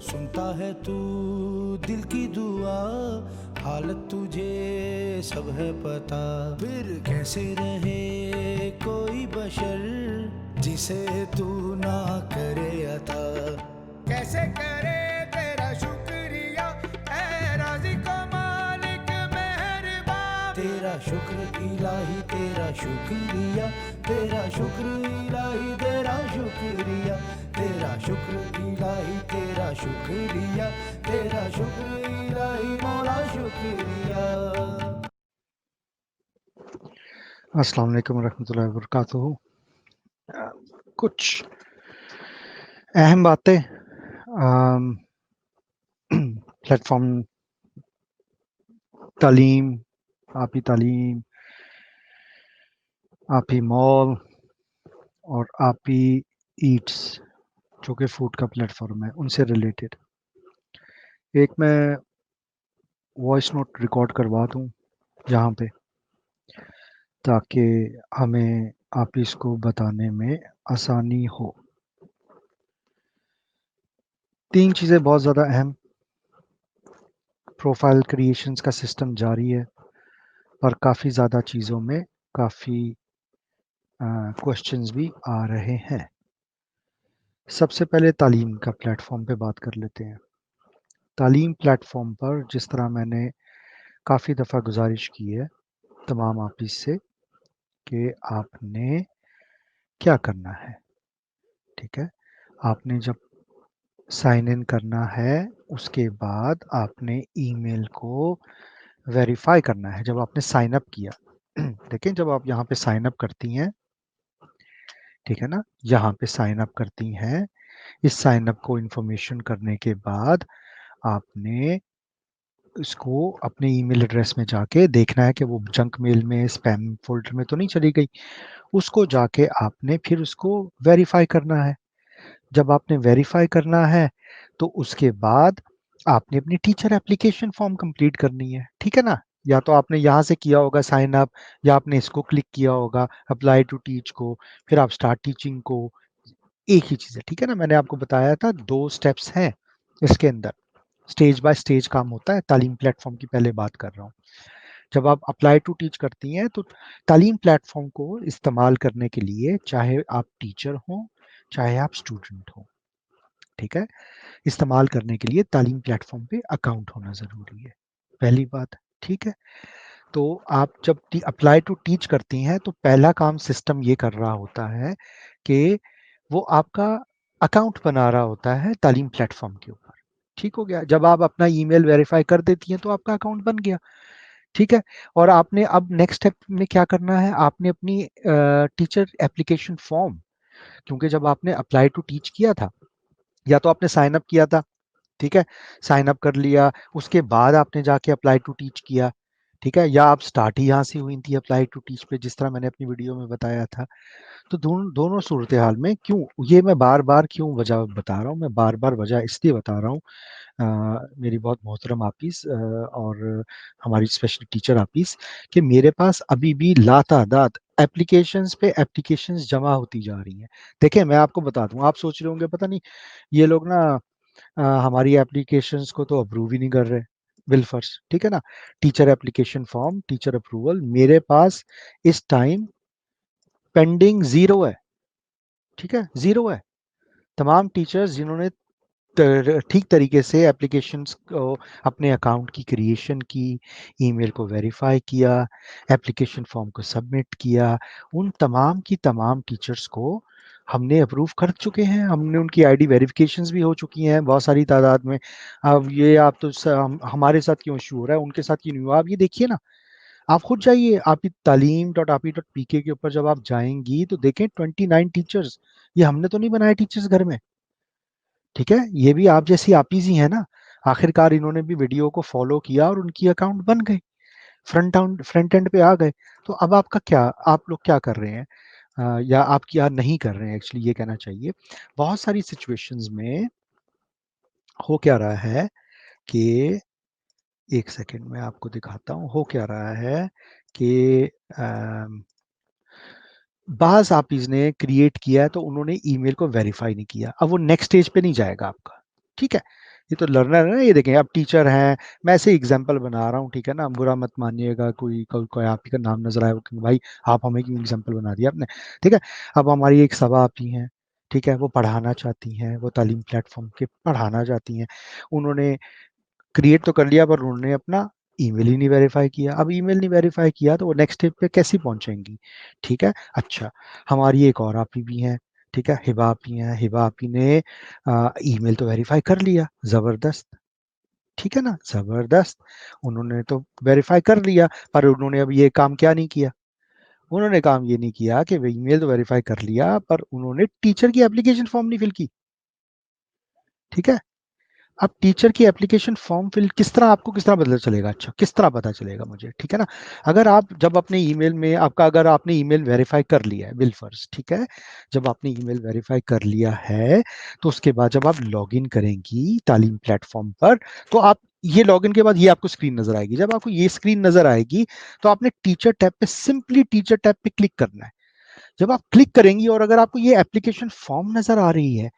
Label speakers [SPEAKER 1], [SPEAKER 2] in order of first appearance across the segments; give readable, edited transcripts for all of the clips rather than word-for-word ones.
[SPEAKER 1] सुनता है तू दिल की दुआ, हालत तुझे सब है पता। फिर कैसे रहे कोई बशर जिसे तू ना करे अता। कैसे करे तेरा शुक्रिया ऐ राज़िक़ मालिक मेहरबान। तेरा शुक्र इलाही तेरा शुक्रिया, तेरा शुक्र इलाही तेरा शुक्रिया, तेरा शुक्र इलाही तेरा शुक्रिया, तेरा शुक्र इलाही मौला शुक्रिया।
[SPEAKER 2] अस्सलाम वालेकुम रहमतुल्लाहि व बरकातुहू। कुछ अहम बातें प्लेटफॉर्म तालीम, तालीम, आपी मॉल और आपी ईट्स जो कि फूड का प्लेटफॉर्म है उनसे रिलेटेड एक मैं वॉइस नोट रिकॉर्ड करवा दूं यहाँ पे, ताकि हमें आप इसको बताने में आसानी हो। 3 चीज़ें बहुत ज़्यादा अहम। प्रोफाइल क्रिएशंस का सिस्टम जारी है और काफ़ी ज़्यादा चीज़ों में काफ़ी क्वेश्चंस भी आ रहे हैं। सबसे पहले तालीम का प्लेटफॉर्म पे बात कर लेते हैं। तालीम प्लेटफॉर्म पर जिस तरह मैंने काफ़ी दफ़ा गुजारिश की है तमाम ऑफिस से कि आपने क्या करना है, ठीक है। आपने जब साइन इन करना है उसके बाद आपने ईमेल को वेरीफाई करना है। जब आपने साइन अप किया देखें, जब आप यहाँ पे साइन अप करती हैं, ठीक है ना, यहाँ पे साइन अप करती हैं, इस साइन अप को इन्फॉर्मेशन करने के बाद आपने इसको अपने ईमेल एड्रेस में जाके देखना है कि वो जंक मेल में, स्पैम फ़ोल्डर में तो नहीं चली गई। उसको जाके आपने फिर उसको वेरीफ़ाई करना है। जब आपने वेरीफ़ाई करना है, तो उसके बाद आपने अपनी टीचर एप्लीकेशन फ़ॉर्म कंप्लीट करनी है, ठीक है ना? या तो आपने यहाँ से किया होगा साइन अप, या आपने इसको क्लिक किया होगा अप्लाई टू टीच को, फिर आप स्टार्ट टीचिंग को, एक ही चीज़ है, ठीक है ना? मैंने आपको बताया था 2 स्टेप्स हैं इसके अंदर। स्टेज बाय स्टेज काम होता है। तालीम प्लेटफ़ॉर्म की पहले बात कर रहा हूँ। जब आप अप्लाई टू टीच करती हैं, तो तालीम प्लेटफ़ॉर्म को इस्तेमाल करने के लिए चाहे आप टीचर हों, चाहे आप स्टूडेंट हों, ठीक है? इस्तेमाल करने के लिए तालीम प्लेटफ़ॉर्म पे अकाउंट होना ज़रूरी है, पहली बात, ठीक है? तो आप जब अप्लाई टू टीच करती हैं, तो पहला काम सिस्टम ये कर रहा होता है कि वो आपका अकाउंट बना रहा होता है तालीम प्लेटफ़ॉर्म के ऊपर, ठीक हो गया? जब आप अपना ईमेल वेरीफ़ाई कर देती हैं, तो आपका अकाउंट बन गया, ठीक है? और आपने अब नेक्स्ट स्टेप में क्या करना है, आपने अपनी टीचर एप्लीकेशन फ़ॉर्म, क्योंकि जब आपने अप्लाई टू टीच किया था, या तो आपने साइन अप किया था, ठीक है? साइन अप कर लिया, उसके बाद आपने जाके अप्लाई टू टीच किया, ठीक है? या आप स्टार्ट ही यहाँ से हुई थी अप्लाई टू टीच पे, जिस तरह मैंने अपनी वीडियो में बताया था। तो दोनों सूरत हाल में क्यों ये मैं बार-बार क्यों वजह बता रहा हूँ, मैं बार-बार वजह इसलिए बता रहा हूँ, मेरी बहुत मोहतरम आपीस और हमारी स्पेशल टीचर आपीस, कि मेरे पास अभी भी लातादाद एप्लीकेशंस पे एप्लीकेशंस जमा होती जा रही हैं। देखिए, मैं आपको बता दूँ, आप सोच रहे होंगे पता नहीं ये लोग ना हमारी एप्लीकेशंस को तो अप्रूव ही नहीं कर रहे, विल्फर्स, ठीक है ना? Teacher application form, teacher approval मेरे पास इस टाइम पेंडिंग 0 है, ठीक है? 0 है। तमाम टीचर्स जिन्होंने ठीक तरीके से एप्लीकेशंस को, अपने अकाउंट की क्रिएशन की, ईमेल को वेरीफाई किया, एप्लीकेशन फॉर्म को सबमिट किया, उन तमाम की तमाम टीचर्स को हमने अप्रूव कर चुके हैं। हमने उनकी आईडी वेरिफिकेशंस भी हो चुकी हैं बहुत सारी तादाद में। अब ये आप तो हमारे साथ क्यों इशू हो रहा है, उनके साथ क्यों नहीं हुआ? आप ये देखिए ना, आप खुद जाइए आपी talim.api.pk के ऊपर, जब आप जाएंगी तो देखें 29 टीचर्स, ये हमने तो नहीं बनाए टीचर्स घर में, ठीक है? ये भी आप जैसी आपीज़ ही हैं ना। आखिरकार इन्होंने भी वीडियो को फ़ॉलो किया और उनकी अकाउंट बन गए, फ्रंट एंड पे आ गए। तो अब आपका क्या, आप लोग क्या कर रहे हैं, या आप क्या नहीं कर रहे हैं, एक्चुअली ये कहना चाहिए। बहुत सारी सिचुएशंस में हो क्या रहा है कि, एक सेकंड मैं आपको दिखाता हूँ, हो क्या रहा है कि बाज़ आपीज़ ने क्रिएट किया है तो उन्होंने ईमेल को वेरीफ़ाई नहीं किया। अब वो नेक्स्ट स्टेज पे नहीं जाएगा आपका, ठीक है? ये तो लर्नर है ना, ये देखें अब टीचर हैं, मैं ऐसे एग्जांपल बना रहा हूँ, ठीक है ना, बुरा मत मानिएगा, कोई आप ही का नाम नजर आया कि भाई आप हमें क्यों एग्जांपल बना दिया आपने, ठीक है। अब हमारी एक सभा आप ही हैं, ठीक है, वो पढ़ाना चाहती हैं, वो तालीम प्लेटफॉर्म के पढ़ाना चाहती हैं, उन्होंने क्रिएट तो कर लिया पर उन्होंने अपना ईमेल ही नहीं वेरीफाई किया। अब ईमेल नहीं वेरीफाई किया तो वो नेक्स्ट स्टेप पे कैसे पहुंचेंगी, ठीक है। अच्छा, हमारी एक और आपी भी हैं, ठीक है, हिबा आपी हैं, हिबा आपी ने ईमेल तो वेरीफाई कर लिया, जबरदस्त, ठीक है ना, जबरदस्त, उन्होंने तो वेरीफाई कर लिया, पर उन्होंने अब ये काम क्या नहीं किया, उन्होंने काम ये नहीं किया कि ईमेल तो वेरीफाई कर लिया पर उन्होंने टीचर की एप्लीकेशन फॉर्म नहीं फिल की, ठीक है। अब टीचर की एप्लीकेशन फॉर्म फिल किस तरह, आपको किस तरह पता चलेगा, अच्छा किस तरह पता चलेगा मुझे, ठीक है ना। अगर आप जब अपने ईमेल में आपका, अगर आपने ईमेल वेरीफाई कर लिया है बिल फर्स्ट, ठीक है, जब आपने ईमेल वेरीफाई कर लिया है तो उसके बाद जब आप लॉगिन करेंगी तालीम प्लेटफॉर्म पर, तो आप ये लॉगिन के बाद ये आपको स्क्रीन नजर आएगी, जब आपको ये स्क्रीन नजर आएगी तो आपने टीचर टैब पे, सिंपली टीचर टैब पे क्लिक करना है। जब आप क्लिक करेंगी और अगर आपको ये एप्लीकेशन फॉर्म नजर आ रही है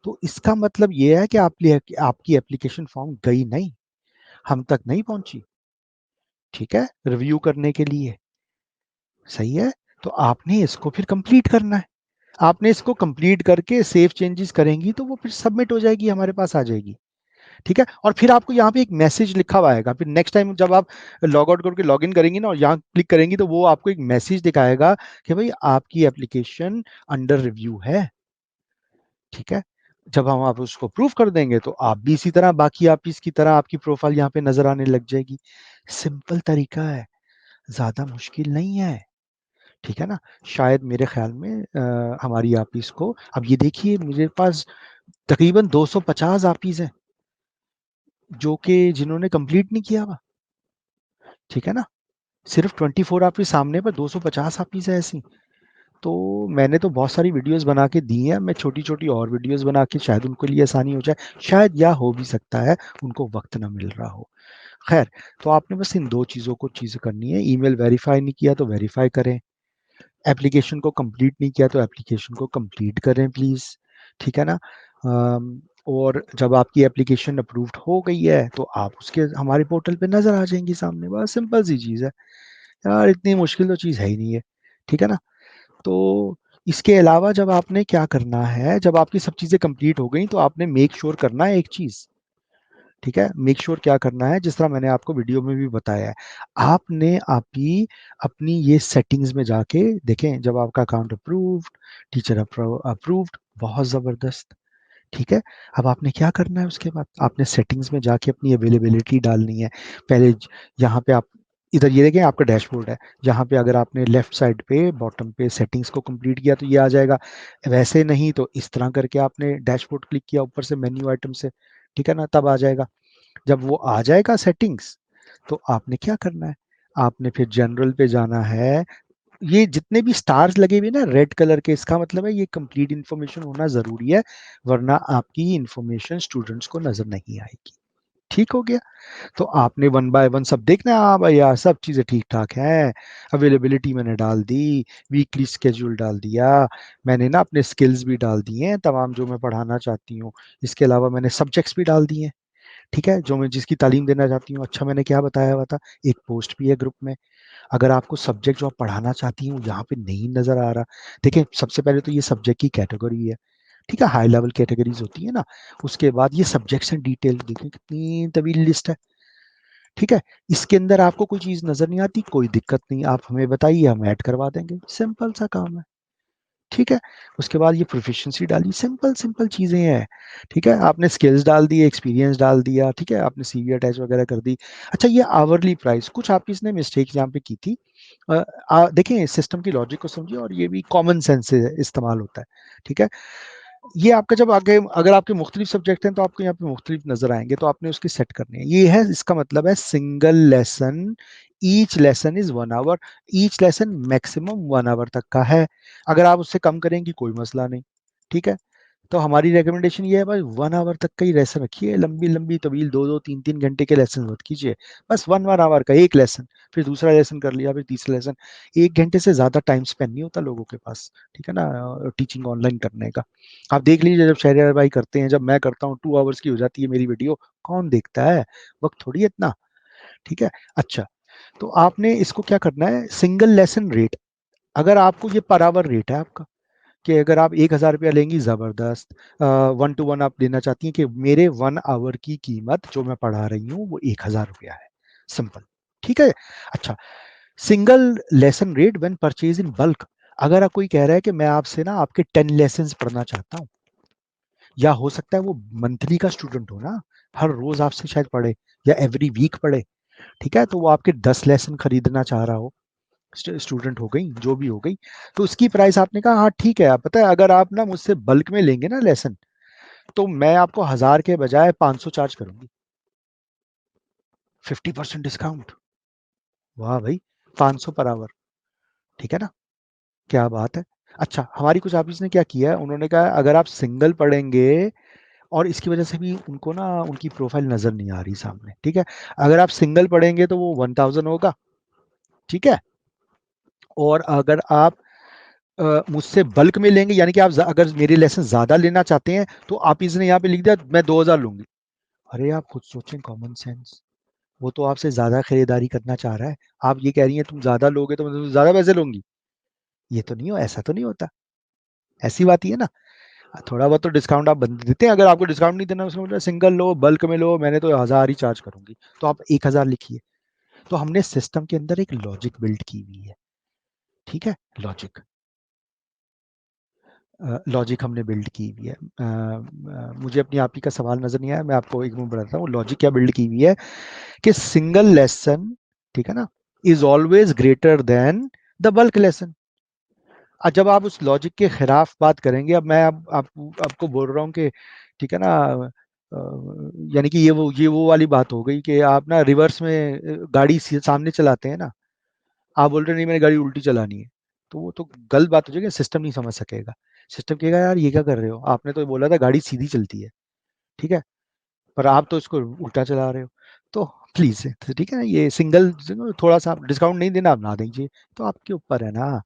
[SPEAKER 2] तो इसका मतलब ये है कि आपकी एप्लीकेशन फॉर्म गई नहीं, हम तक नहीं पहुंची, ठीक है, रिव्यू करने के लिए, सही है। तो आपने इसको फिर कंप्लीट करना है, आपने इसको कंप्लीट करके सेव चेंजेस करेंगी तो वो फिर सबमिट हो जाएगी, हमारे पास आ जाएगी, ठीक है। और फिर आपको यहाँ पे एक मैसेज लिखा हुआ आएगा, फिर नेक्स्ट टाइम जब आप लॉग आउट करके लॉग इन करेंगी ना और यहाँ क्लिक करेंगी तो वो आपको एक मैसेज दिखाएगा कि भाई आपकी एप्लीकेशन अंडर रिव्यू है, ठीक है। जब हम आप उसको प्रूव कर देंगे तो आप भी इसी तरह, बाकी आप इसकी तरह आपकी प्रोफाइल यहाँ पे नजर आने लग जाएगी। सिंपल तरीका है, ज्यादा मुश्किल नहीं है, ठीक है ना। शायद मेरे ख्याल में हमारी आपिस को, अब ये देखिए मेरे पास तकरीबन 250 आपिस हैं जो कि जिन्होंने कंप्लीट नहीं किया हुआ, ठीक है ना। सिर्फ 24 आपिस सामने पर 250 आपिस है ऐसी। तो मैंने तो बहुत सारी वीडियोस बना के दी हैं, मैं छोटी-छोटी और वीडियोस बना के शायद उनके लिए आसानी हो जाए, शायद या हो भी सकता है उनको वक़्त ना मिल रहा हो। ख़ैर, तो आपने बस इन 2 चीज़ें करनी है, ईमेल वेरीफ़ाई नहीं किया तो वेरीफ़ाई करें, एप्लीकेशन को कंप्लीट नहीं किया तो एप्लीकेशन को कंप्लीट करें प्लीज़, ठीक है ना? और जब आपकी एप्लीकेशन अप्रूव्ड हो गई है, तो आप उसके हमारे पोर्टल पे नज़र आ जाएँगी सामने, बस सिंपल सी चीज़ है। यार इतनी मुश्किल तो चीज़ है ही नहीं है, ठीक है ना? तो इसके अलावा जब आपने क्या करना है, जब आपकी सब चीज़ें कंप्लीट हो गई तो आपने मेक श्योर करना है एक चीज़, ठीक है? मेक श्योर क्या करना है, जिस तरह मैंने आपको वीडियो में भी बताया है, आपने अभी अपनी ये सेटिंग्स में जाके देखें, जब आपका अकाउंट अप्रूव्ड, टीचर अप्रूव्ड, बहुत ज़बरदस्त, ठीक है? अब आपने क्या करना है उसके बाद, आपने सेटिंग्स में जाके अपनी अवेलेबिलिटी डालनी है। पहले यहाँ पे आप इधर ये देखें आपका डैशबोर्ड है, जहाँ पे अगर आपने लेफ्ट साइड पे बॉटम पे सेटिंग्स को कंप्लीट किया तो ये आ जाएगा। वैसे नहीं तो इस तरह करके आपने डैशबोर्ड क्लिक किया ऊपर से मेन्यू आइटम से, ठीक है ना, तब आ जाएगा। जब वो आ जाएगा सेटिंग्स, तो आपने क्या करना है, आपने फिर जनरल पे जाना है। ये जितने भी स्टार्स लगे हुए ना रेड कलर के, इसका मतलब है ये कंप्लीट इन्फॉर्मेशन होना ज़रूरी है, वरना आपकी इन्फॉर्मेशन स्टूडेंट्स को नज़र नहीं आएगी। ठीक हो गया? तो आपने वन बाय वन सब देखना है, हाँ भाई यार सब चीज़ें ठीक-ठाक हैं, अवेलेबिलिटी मैंने डाल दी, वीकली शेड्यूल डाल दिया, मैंने ना अपने स्किल्स भी डाल दिए हैं तमाम जो मैं पढ़ाना चाहती हूँ। इसके अलावा मैंने सब्जेक्ट्स भी डाल दिए हैं, ठीक है? जो मैं जिसकी तालीम देना चाहती हूँ। अच्छा मैंने क्या बताया हुआ था? एक पोस्ट भी है ग्रुप में। अगर आपको सब्जेक्ट जो आप पढ़ाना चाहती हैं, वो यहाँ पे नहीं नज़र आ रहा, देखिए सबसे पहले तो ये सब्जेक्ट की कैटेगरी है, ठीक है? हाई लेवल कैटेगरीज़ होती है ना, उसके बाद ये सब्जेक्ट्स एंड डिटेल देखिए कितनी तवील लिस्ट है, ठीक है? इसके अंदर आपको कोई चीज़ नज़र नहीं आती, कोई दिक्कत नहीं, आप हमें बताइए हम ऐड करवा देंगे, सिंपल सा काम है, ठीक है? उसके बाद ये प्रोficiency डालिए, सिंपल-सिंपल चीज़ें हैं, ठीक है? आपने स्किल्स डाल दिए, एक्सपीरियंस डाल दिया, ठीक है? आपने सीवी अटैच वगैरह कर दी। अच्छा ये आवरली प्राइस, कुछ आप इसने मिस्टेक यहाँ पे की थी। देखिए सिस्टम की लॉजिक को समझिए और ये भी कॉमन सेंस से इस्तेमाल होता है, ठीक है? ये आपका जब आगे अगर आपके मुख्तलिफ सब्जेक्ट हैं तो आपको यहाँ पे मुख्तलिफ नज़र आएँगे, तो आपने उसकी सेट करनी है। ये है इसका मतलब है single lesson, each lesson is 1 hour, each lesson maximum 1 hour तक का है। अगर आप उससे कम करेंगी कोई मसला नहीं, ठीक है? तो हमारी रिकमेंडेशन ये है भाई 1 आवर तक का ही लेसन रखिए, लंबी-लंबी तवील 2-2 3-3 घंटे के लेसन मत कीजिए। बस 1 आवर का एक लेसन, फिर दूसरा लेसन कर लिया, फिर तीसरा लेसन। 1 घंटे से ज़्यादा टाइम स्पेंड नहीं होता लोगों के पास, ठीक है ना? टीचिंग ऑनलाइन करने का। आप देख लीजिए जब शहरयार भाई करते हैं, जब मैं करता हूँ 2 आवर्स की हो जाती है मेरी वीडियो, कौन देखता है? वक़्त थोड़ी है इतना, ठीक है? अच्छा, तो आपने इसको क्या करना है, सिंगल लेसन रेट, अगर आपको ये पर आवर रेट है आपका, कि अगर आप 1000 रुपया लेंगी ज़बरदस्त, 1 टू 1 आप लेना चाहती हैं कि मेरे 1 आवर की कीमत जो मैं पढ़ा रही हूँ वो 1000 रुपया है, सिंपल, ठीक है? अच्छा, single lesson rate when purchase in bulk, अगर आप कोई कह रहा है कि मैं आपसे ना आपके 10 लेसन्स पढ़ना चाहता हूँ, या हो सकता है वो मंथली का स्टूडेंट हो ना, हर रोज आपसे शायद पढ़े या एवरी वीक पढ़े, ठीक है? तो वो आपके 10 लेसन खरीदना चाह रहा हो, स्टूडेंट हो गई, जो भी हो गई, तो उसकी प्राइस आपने कहा हाँ ठीक है, आप पता है अगर आप ना मुझसे बल्क में लेंगे ना लेसन, तो मैं आपको 1000 के बजाय 500 चार्ज करूंगी, 50% डिस्काउंट। वाह भाई, 500 पर आवर, ठीक है ना? क्या बात है। अच्छा, हमारी कुछ ऑफिस ने क्या किया है, उन्होंने कहा अगर आप सिंगल पढ़ेंगे, और इसकी वजह से भी उनको ना उनकी प्रोफाइल नजर नहीं आ रही सामने, ठीक है? अगर आप सिंगल पढ़ेंगे तो वो 1000 होगा, ठीक है? और अगर आप मुझसे बल्क में लेंगे, यानी कि आप अगर मेरे लेसन ज्यादा लेना चाहते हैं, तो आप इसने यहाँ पे लिख दिया मैं 2000 लूंगी। अरे आप खुद सोचें, कॉमन सेंस, वो तो आपसे ज्यादा खरीदारी करना चाह रहा है, आप ये कह रही हैं तुम ज्यादा लोगे तो मैं तुमसे ज्यादा पैसे लूंगी। ये तो नहीं हो, ऐसा तो नहीं होता, ऐसी बात ही है ना। थोड़ा बहुत तो डिस्काउंट आप बंद देते हैं, अगर आपको डिस्काउंट नहीं देना, उसमें मतलब सिंगल लो बल्क में लो, मैंने तो 1000 ही चार्ज करूंगी, तो आप 1000 लिखिए। तो हमने सिस्टम के अंदर एक लॉजिक बिल्ड की हुई है, ठीक है? लॉजिक, लॉजिक हमने बिल्ड की हुई है। मुझे अपनी आप ही का सवाल नजर नहीं आया, मैं आपको एक मिनट बताता हूँ लॉजिक क्या बिल्ड की हुई है, कि सिंगल लेसन, ठीक है ना, is always greater than the bulk lesson. जब आप उस लॉजिक के खिलाफ बात करेंगे, अब मैं अब आपको बोल रहा हूँ कि ठीक है ना, यानी कि ये वो वाली बात हो गई कि आप ना रिवर्स में गाड़ी सामने चलाते हैं ना, आप बोल रहे नहीं मैंने गाड़ी उल्टी चलानी है, तो वो तो गलत बात हो जाएगी, सिस्टम नहीं समझ सकेगा। सिस्टम कहेगा यार ये क्या कर रहे हो, आपने तो बोला था गाड़ी सीधी चलती है, ठीक है, पर आप तो इसको उल्टा चला रहे हो। तो प्लीज, ठीक है ना, ये सिंगल, थोड़ा सा डिस्काउंट नहीं देना, आप ना दीजिए, तो आपके ऊपर है ना।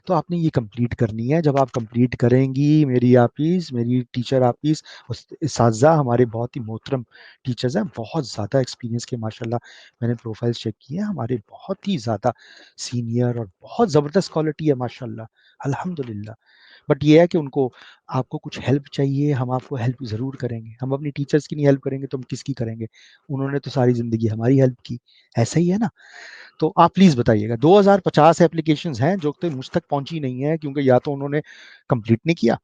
[SPEAKER 2] तो आपने ये कंप्लीट करनी है, जब आप कंप्लीट करेंगी, मेरी आफिस, मेरी टीचर आफिस, उस इसाजा हमारे बहुत ही मोहतरम टीचर्स हैं, बहुत ज़्यादा एक्सपीरियंस के माशाल्लाह, मैंने प्रोफाइल्स चेक किए हैं, हमारे बहुत ही ज़्यादा सीनियर और बहुत ज़बरदस्त क्वालिटी है माशाल्लाह, अल्हम्दुलिल्लाह। बट ये है कि उनको, आपको कुछ हेल्प चाहिए, हम आपको हेल्प ज़रूर करेंगे, हम अपनी टीचर्स की नहीं हेल्प करेंगे तो हम किसकी करेंगे? उन्होंने तो सारी ज़िंदगी हमारी हेल्प की, ऐसा ही है ना? तो आप प्लीज़ बताइएगा, 2050 एप्लीकेशंस हैं जो कि मुझ तक पहुँची नहीं है, क्योंकि या तो उन्होंने कंप्लीट नहीं किया,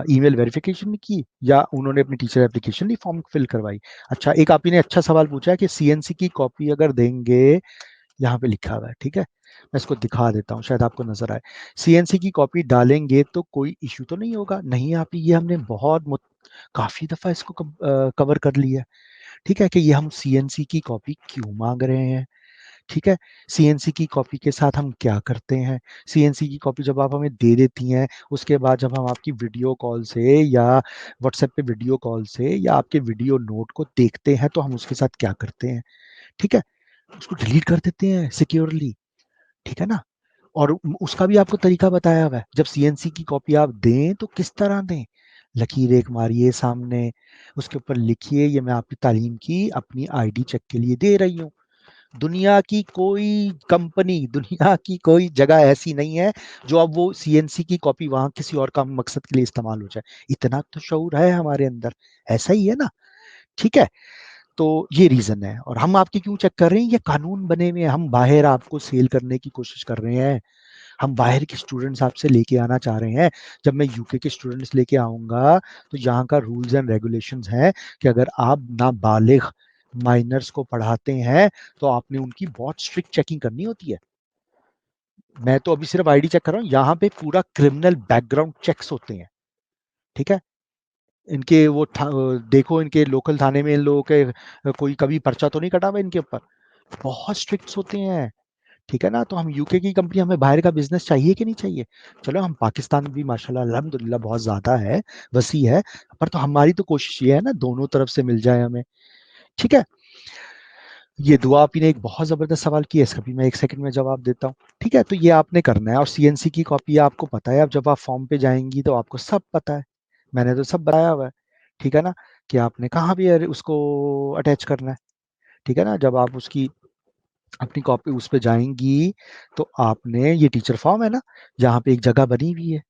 [SPEAKER 2] ईमेल वेरिफिकेशन नहीं की, या उन्होंने अपनी टीचर एप्लीकेशन नहीं फॉर्म फिल करवाई। अच्छा, एक आप ही ने अच्छा सवाल पूछा है कि सीएनसी की कॉपी अगर देंगे, यहाँ पे लिखा हुआ है, ठीक है? मैं इसको दिखा देता हूँ, शायद आपको नज़र आए। सीएनसी की कॉपी डालेंगे तो कोई इश्यू तो नहीं होगा? नहीं आप, ये हमने बहुत काफ़ी दफ़ा इसको कवर कर लिया है, ठीक है? कि ये हम सीएनसी की कॉपी क्यों माँग रहे हैं, ठीक है? सीएनसी की कॉपी के साथ हम क्या करते हैं? सीएनसी की कॉपी जब आप हमें दे देती हैं, उसके बाद जब हम आपकी वीडियो कॉल से या व्हाट्सएप पे वीडियो कॉल से या आपके वीडियो नोट को देखते हैं, तो हम उसके साथ क्या करते हैं, ठीक है? उसको डिलीट कर देते हैं सिक्योरली, ठीक है ना? और उसका भी आपको तरीका बताया हुआ है, जब सीएनसी की कॉपी आप दें तो किस तरह दें? लकीर एक मारिए सामने, उसके ऊपर लिखिए ये मैं आपकी तालीम की अपनी आईडी चेक के लिए दे रही हूँ। दुनिया की कोई कंपनी, दुनिया की कोई जगह ऐसी नहीं है जो अब वो सीएनसी की कॉपी वहाँ किसी और काम मकसद के लिए इस्तेमाल हो जाए। इतना तो शऊर है हमारे अंदर, ऐसा ही है ना? ठीक है? तो ये रीज़न है, और हम आपकी क्यों चेक कर रहे हैं, ये कानून बने हुए हैं, हम बाहर आपको सेल करने की कोशिश कर रहे हैं। हम बाहर के स्टूडेंट्स आपसे लेके आना चाह रहे हैं। जब मैं यूके के स्टूडेंट्स लेके आऊँगा, तो यहाँ का रूल्स एंड रेगुलेशंस है कि अगर आप नाबालिग माइनर्स को पढ़ाते हैं, तो आपने उनकी बहुत स्ट्रिक्ट चेकिंग करनी होती है। मैं तो अभी सिर्फ आईडी चेक कर रहा हूँ, यहाँ पे पूरा क्रिमिनल बैकग्राउंड चेक्स होते हैं, ठीक है? इनके वो देखो इनके लोकल थाने में इन लोगों के कोई कभी पर्चा तो नहीं कटा हुआ इनके ऊपर? बहुत स्ट्रिक्ट होते हैं, ठीक है ना? तो हम यूके की कंपनी, हमें बाहर का बिज़नेस चाहिए कि नहीं चाहिए? चलो हम पाकिस्तान भी माशाल्लाह अल्हम्दुलिल्लाह बहुत ज़्यादा है, वसी है, पर तो हमारी तो कोशिश ये है ना दोनों तरफ से मिल जाए हमें, ठीक है? ये दुआ आपी ने एक बहुत ज़बरदस्त सवाल किया है, इसका भी मैं 1 सेकंड में जवाब देता हूँ, ठीक है? तो ये आपने करना है और सीएनसी की कॉपी आपको पता है, अब जब आप फॉर्म पे जाएँगी तो आपको सब पता है, मैंने तो सब बताया हुआ है, ठीक है ना? कि आपने कहाँ भी उसको अटैच करना है, ठीक है ना? जब आप उसकी अपनी कॉपी उस पे जाएँगी, तो आपने ये टीचर फॉर्म है ना, जहाँ पे एक जगह बनी हुई है,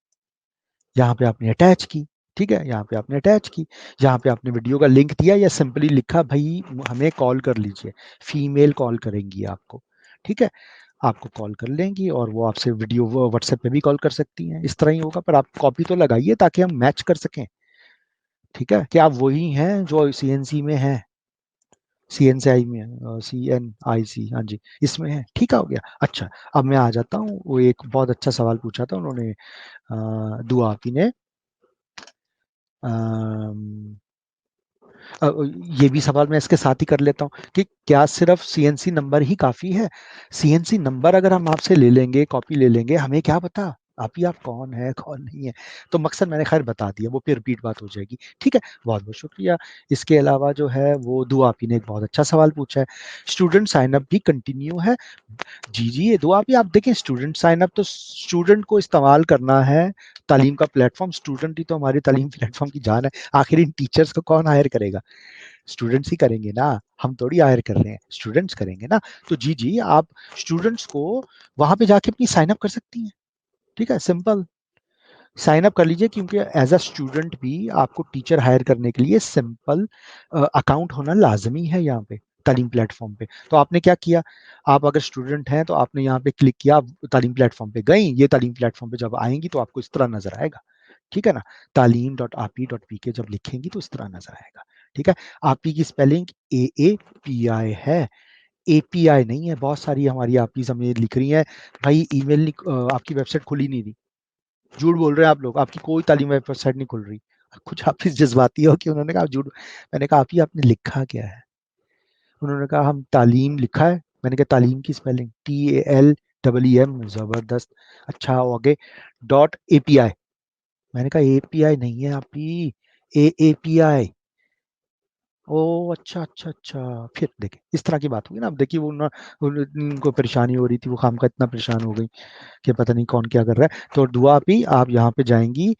[SPEAKER 2] यहाँ पे आपने अटैच की, ठीक है? यहाँ पे आपने अटैच की, यहाँ पे आपने वीडियो का लिंक दिया या सिंपली लिखा भई हमें कॉल कर लीजिए, फीमेल कॉल करेंगी आपको, ठीक है? आपको कॉल कर लेंगी और वो आपसे वीडियो वो व्हाट्सएप पे भी कॉल कर सकती हैं, इस तरह ही होगा, पर आप कॉपी तो लगाइए ताकि हम मैच कर सकें, ठीक है? कि आप वही हैं जो सीएनसी में हैं, सीएनसीआई में सीएनआईसी, हाँ जी, इसमें है, ठीक है, हो गया। अच्छा, अब मैं आ जाता हूँ, वो एक बहुत अच्छा सवाल पूछा था उन्होंने, दुआ आपी ने, अम, ये भी सवाल मैं इसके साथ ही कर लेता हूँ कि क्या सिर्फ सीएनसी नंबर ही काफ़ी है? सीएनसी नंबर अगर हम आपसे ले लेंगे, कॉपी ले लेंगे, हमें क्या पता आप ही आप कौन है, कौन नहीं है? तो मकसद मैंने खैर बता दिया, वो फिर रिपीट बात हो जाएगी। ठीक है, बहुत-बहुत शुक्रिया। इसके अलावा जो है वो दुआ आपी ने एक बहुत अच्छा सवाल पूछा है, स्टूडेंट साइन अप भी कंटिन्यू है? जी, जी, ये दुआ भी आप देखें, स्टूडेंट साइन अप तो स्टूडेंट को इस्तेमाल करना है, तालीम का प्लेटफ़ॉर्म, स्टूडेंट ही तो हमारी तालीम प्लेटफ़ॉर्म की जान है। आखिर इन टीचर्स को कौन हायर करेगा? स्टूडेंट्स ही करेंगे ना, हम थोड़ी हायर कर रहे हैं, स्टूडेंट्स करेंगे ना। तो जी, जी, आप स्टूडेंट्स को वहाँ पे जाके अपनी साइन अप कर सकती हैं, ठीक है? सिंपल साइन अप कर लीजिए, क्योंकि एज़ अ स्टूडेंट भी आपको टीचर हायर करने के लिए सिंपल अकाउंट होना लाज़मी है यहाँ पे, तालीम प्लेटफ़ॉर्म पे। तो आपने क्या किया, आप अगर स्टूडेंट हैं तो आपने यहाँ पे क्लिक किया, आप तालीम प्लेटफ़ॉर्म पे गईं, ये तालीम प्लेटफ़ॉर्म पे जब आएँगी तो आपको इस तरह नज़र आएगा, ठीक है ना? talim.api.pk जब लिखेंगी तो इस तरह नज़र आएगा, ठीक है? आपी की स्पेलिंग AAPI है, एपीआई नहीं है। बहुत सारी हमारी आपीज़ हमें लिख रही हैं, भाई ईमेल आपकी वेबसाइट खुल ही नहीं रही। झूठ बोल रहे हैं आप लोग, आपकी कोई तालीम वेबसाइट नहीं खुल रही। कुछ हाफ़िज़ जज़्बाती हो कि उन्होंने कहा आप झूठ, मैंने कहा आप ही आपने लिखा क्या है? उन्होंने कहा हम तालीम लिखा है। मैंने कहा तालीम की स्पेलिंग TALEEM, ज़बरदस्त। अच्छा आगे डॉट एपीआई, मैंने कहा एपीआई नहीं है आप ही, एएपीआई। ओह! अच्छा, अच्छा, अच्छा। फिर देखिए इस तरह की बात हुई ना, अब देखिए वो ना उनको परेशानी हो रही थी, वो खामख़ा इतना परेशान हो गई कि पता नहीं कौन क्या कर रहा है। तो दुआ भी आप यहाँ पे जाएँगी,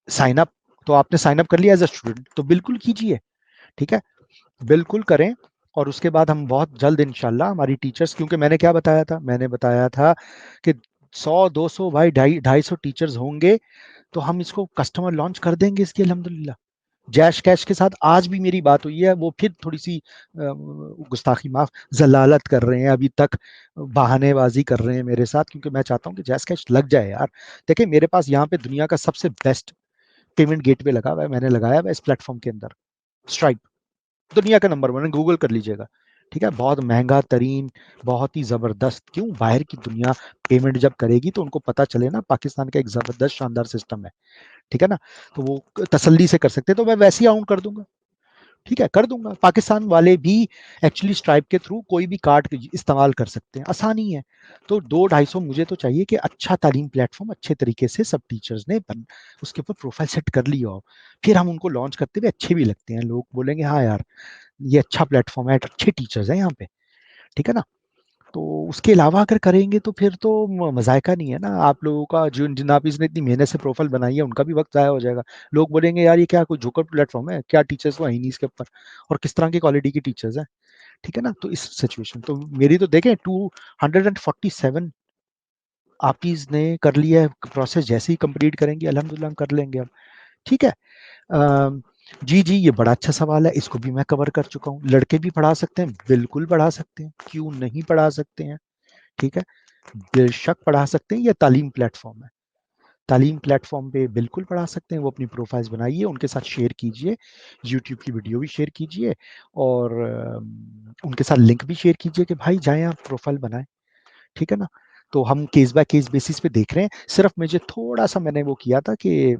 [SPEAKER 2] साइन अप, तो आपने साइन अप कर लिया एज़ अ स्टूडेंट, तो बिल्कुल कीजिए, ठीक है? बिल्कुल करें और उसके बाद हम बहुत जल्द इंशाल्लाह हमारी टीचर्स, क्योंकि मैंने क्या बताया था? मैंने बताया था कि 100-200 भाई ढाई 250 टीचर्स होंगे, तो हम इसको कस्टमर लॉन्च कर देंगे इसकी अल्हम्दुलिल्लाह। जैश कैश के साथ आज भी मेरी बात हुई है, वो फिर थोड़ी-सी गुस्ताखी माफ़, ज़लालत कर रहे हैं, अभी तक बहानेबाज़ी कर रहे हैं मेरे साथ, क्योंकि मैं चाहता हूँ कि जैश कैश लग जाए यार। देखिए मेरे पास यहाँ पे दुनिया का सबसे बेस्ट पेमेंट गेटवे लगा हुआ है, मैंने लगाया हुआ है इस प्लेटफ़ॉर्म के अंदर, स्ट्राइप। दुनिया का नंबर 1 है, गूगल कर लीजिएगा, ठीक है? बहुत महँगा तरीन, बहुत ही ज़बरदस्त, क्यों? बाहर की दुनिया पेमेंट जब करेगी तो उनको पता चले ना पाकिस्तान का एक ज़बरदस्त शानदार सिस्टम है, ठीक है ना? तो वो तसल्ली से कर सकते हैं, तो मैं वैसे ही अमाउंट कर दूँगा, ठीक है? कर दूँगा। पाकिस्तान वाले भी एक्चुअली स्ट्राइप के थ्रू कोई भी कार्ड इस्तेमाल कर सकते हैं, आसानी है। तो 2-250 मुझे तो चाहिए कि अच्छा तालीम प्लेटफ़ॉर्म अच्छे तरीके से सब टीचर्स ने उसके ऊपर प्रोफ़ाइल सेट कर ली हो। फिर हम उनको लॉन्च करते हुए अच्छे भी लगते हैं, लोग बोलेंगे हाँ यार, ये अच्छा प्लेटफ़ॉर्म है, अच्छे टीचर्स हैं यहाँ पे, ठीक है ना? तो उसके अलावा अगर करेंगे तो फिर तो मज़ायका नहीं है ना, आप लोगों का जो जिन आपने इतनी मेहनत से प्रोफ़ाइल बनाई है, उनका भी वक़्त ज़ाया हो जाएगा। लोग बोलेंगे यार ये क्या कोई जोकर प्लेटफ़ॉर्म है? क्या टीचर्स तो है ही नहीं इसके ऊपर, और किस तरह की क्वालिटी की टीचर्स हैं, ठीक है ना? तो इस सिचुएशन तो मेरी तो देखें 247 आपीज़ ने कर लिया है, प्रोसेस जैसे ही कंप्लीट करेंगे अल्हम्दुलिल्लाह हम कर लेंगे अब, ठीक है? जी, जी, ये बड़ा अच्छा सवाल है, इसको भी मैं कवर कर चुका हूँ। लड़के भी पढ़ा सकते हैं, बिल्कुल पढ़ा सकते हैं, क्यों नहीं पढ़ा सकते हैं, ठीक है? बेशक पढ़ा सकते हैं, ये तालीम प्लेटफ़ॉर्म है। तालीम प्लेटफ़ॉर्म पे बिल्कुल पढ़ा सकते हैं, वो अपनी प्रोफ़ाइल्स बनाइए, उनके साथ शेयर कीजिए, यूट्यूब की वीडियो भी शेयर कीजिए और उनके साथ लिंक भी शेयर कीजिए कि भाई जाएँ आप प्रोफ़ाइल बनाएँ, ठीक है ना? तो हम केस बाय केस बेसिस पे देख रहे हैं, सिर्फ़ मुझे थोड़ा-सा मैंने वो किया था कि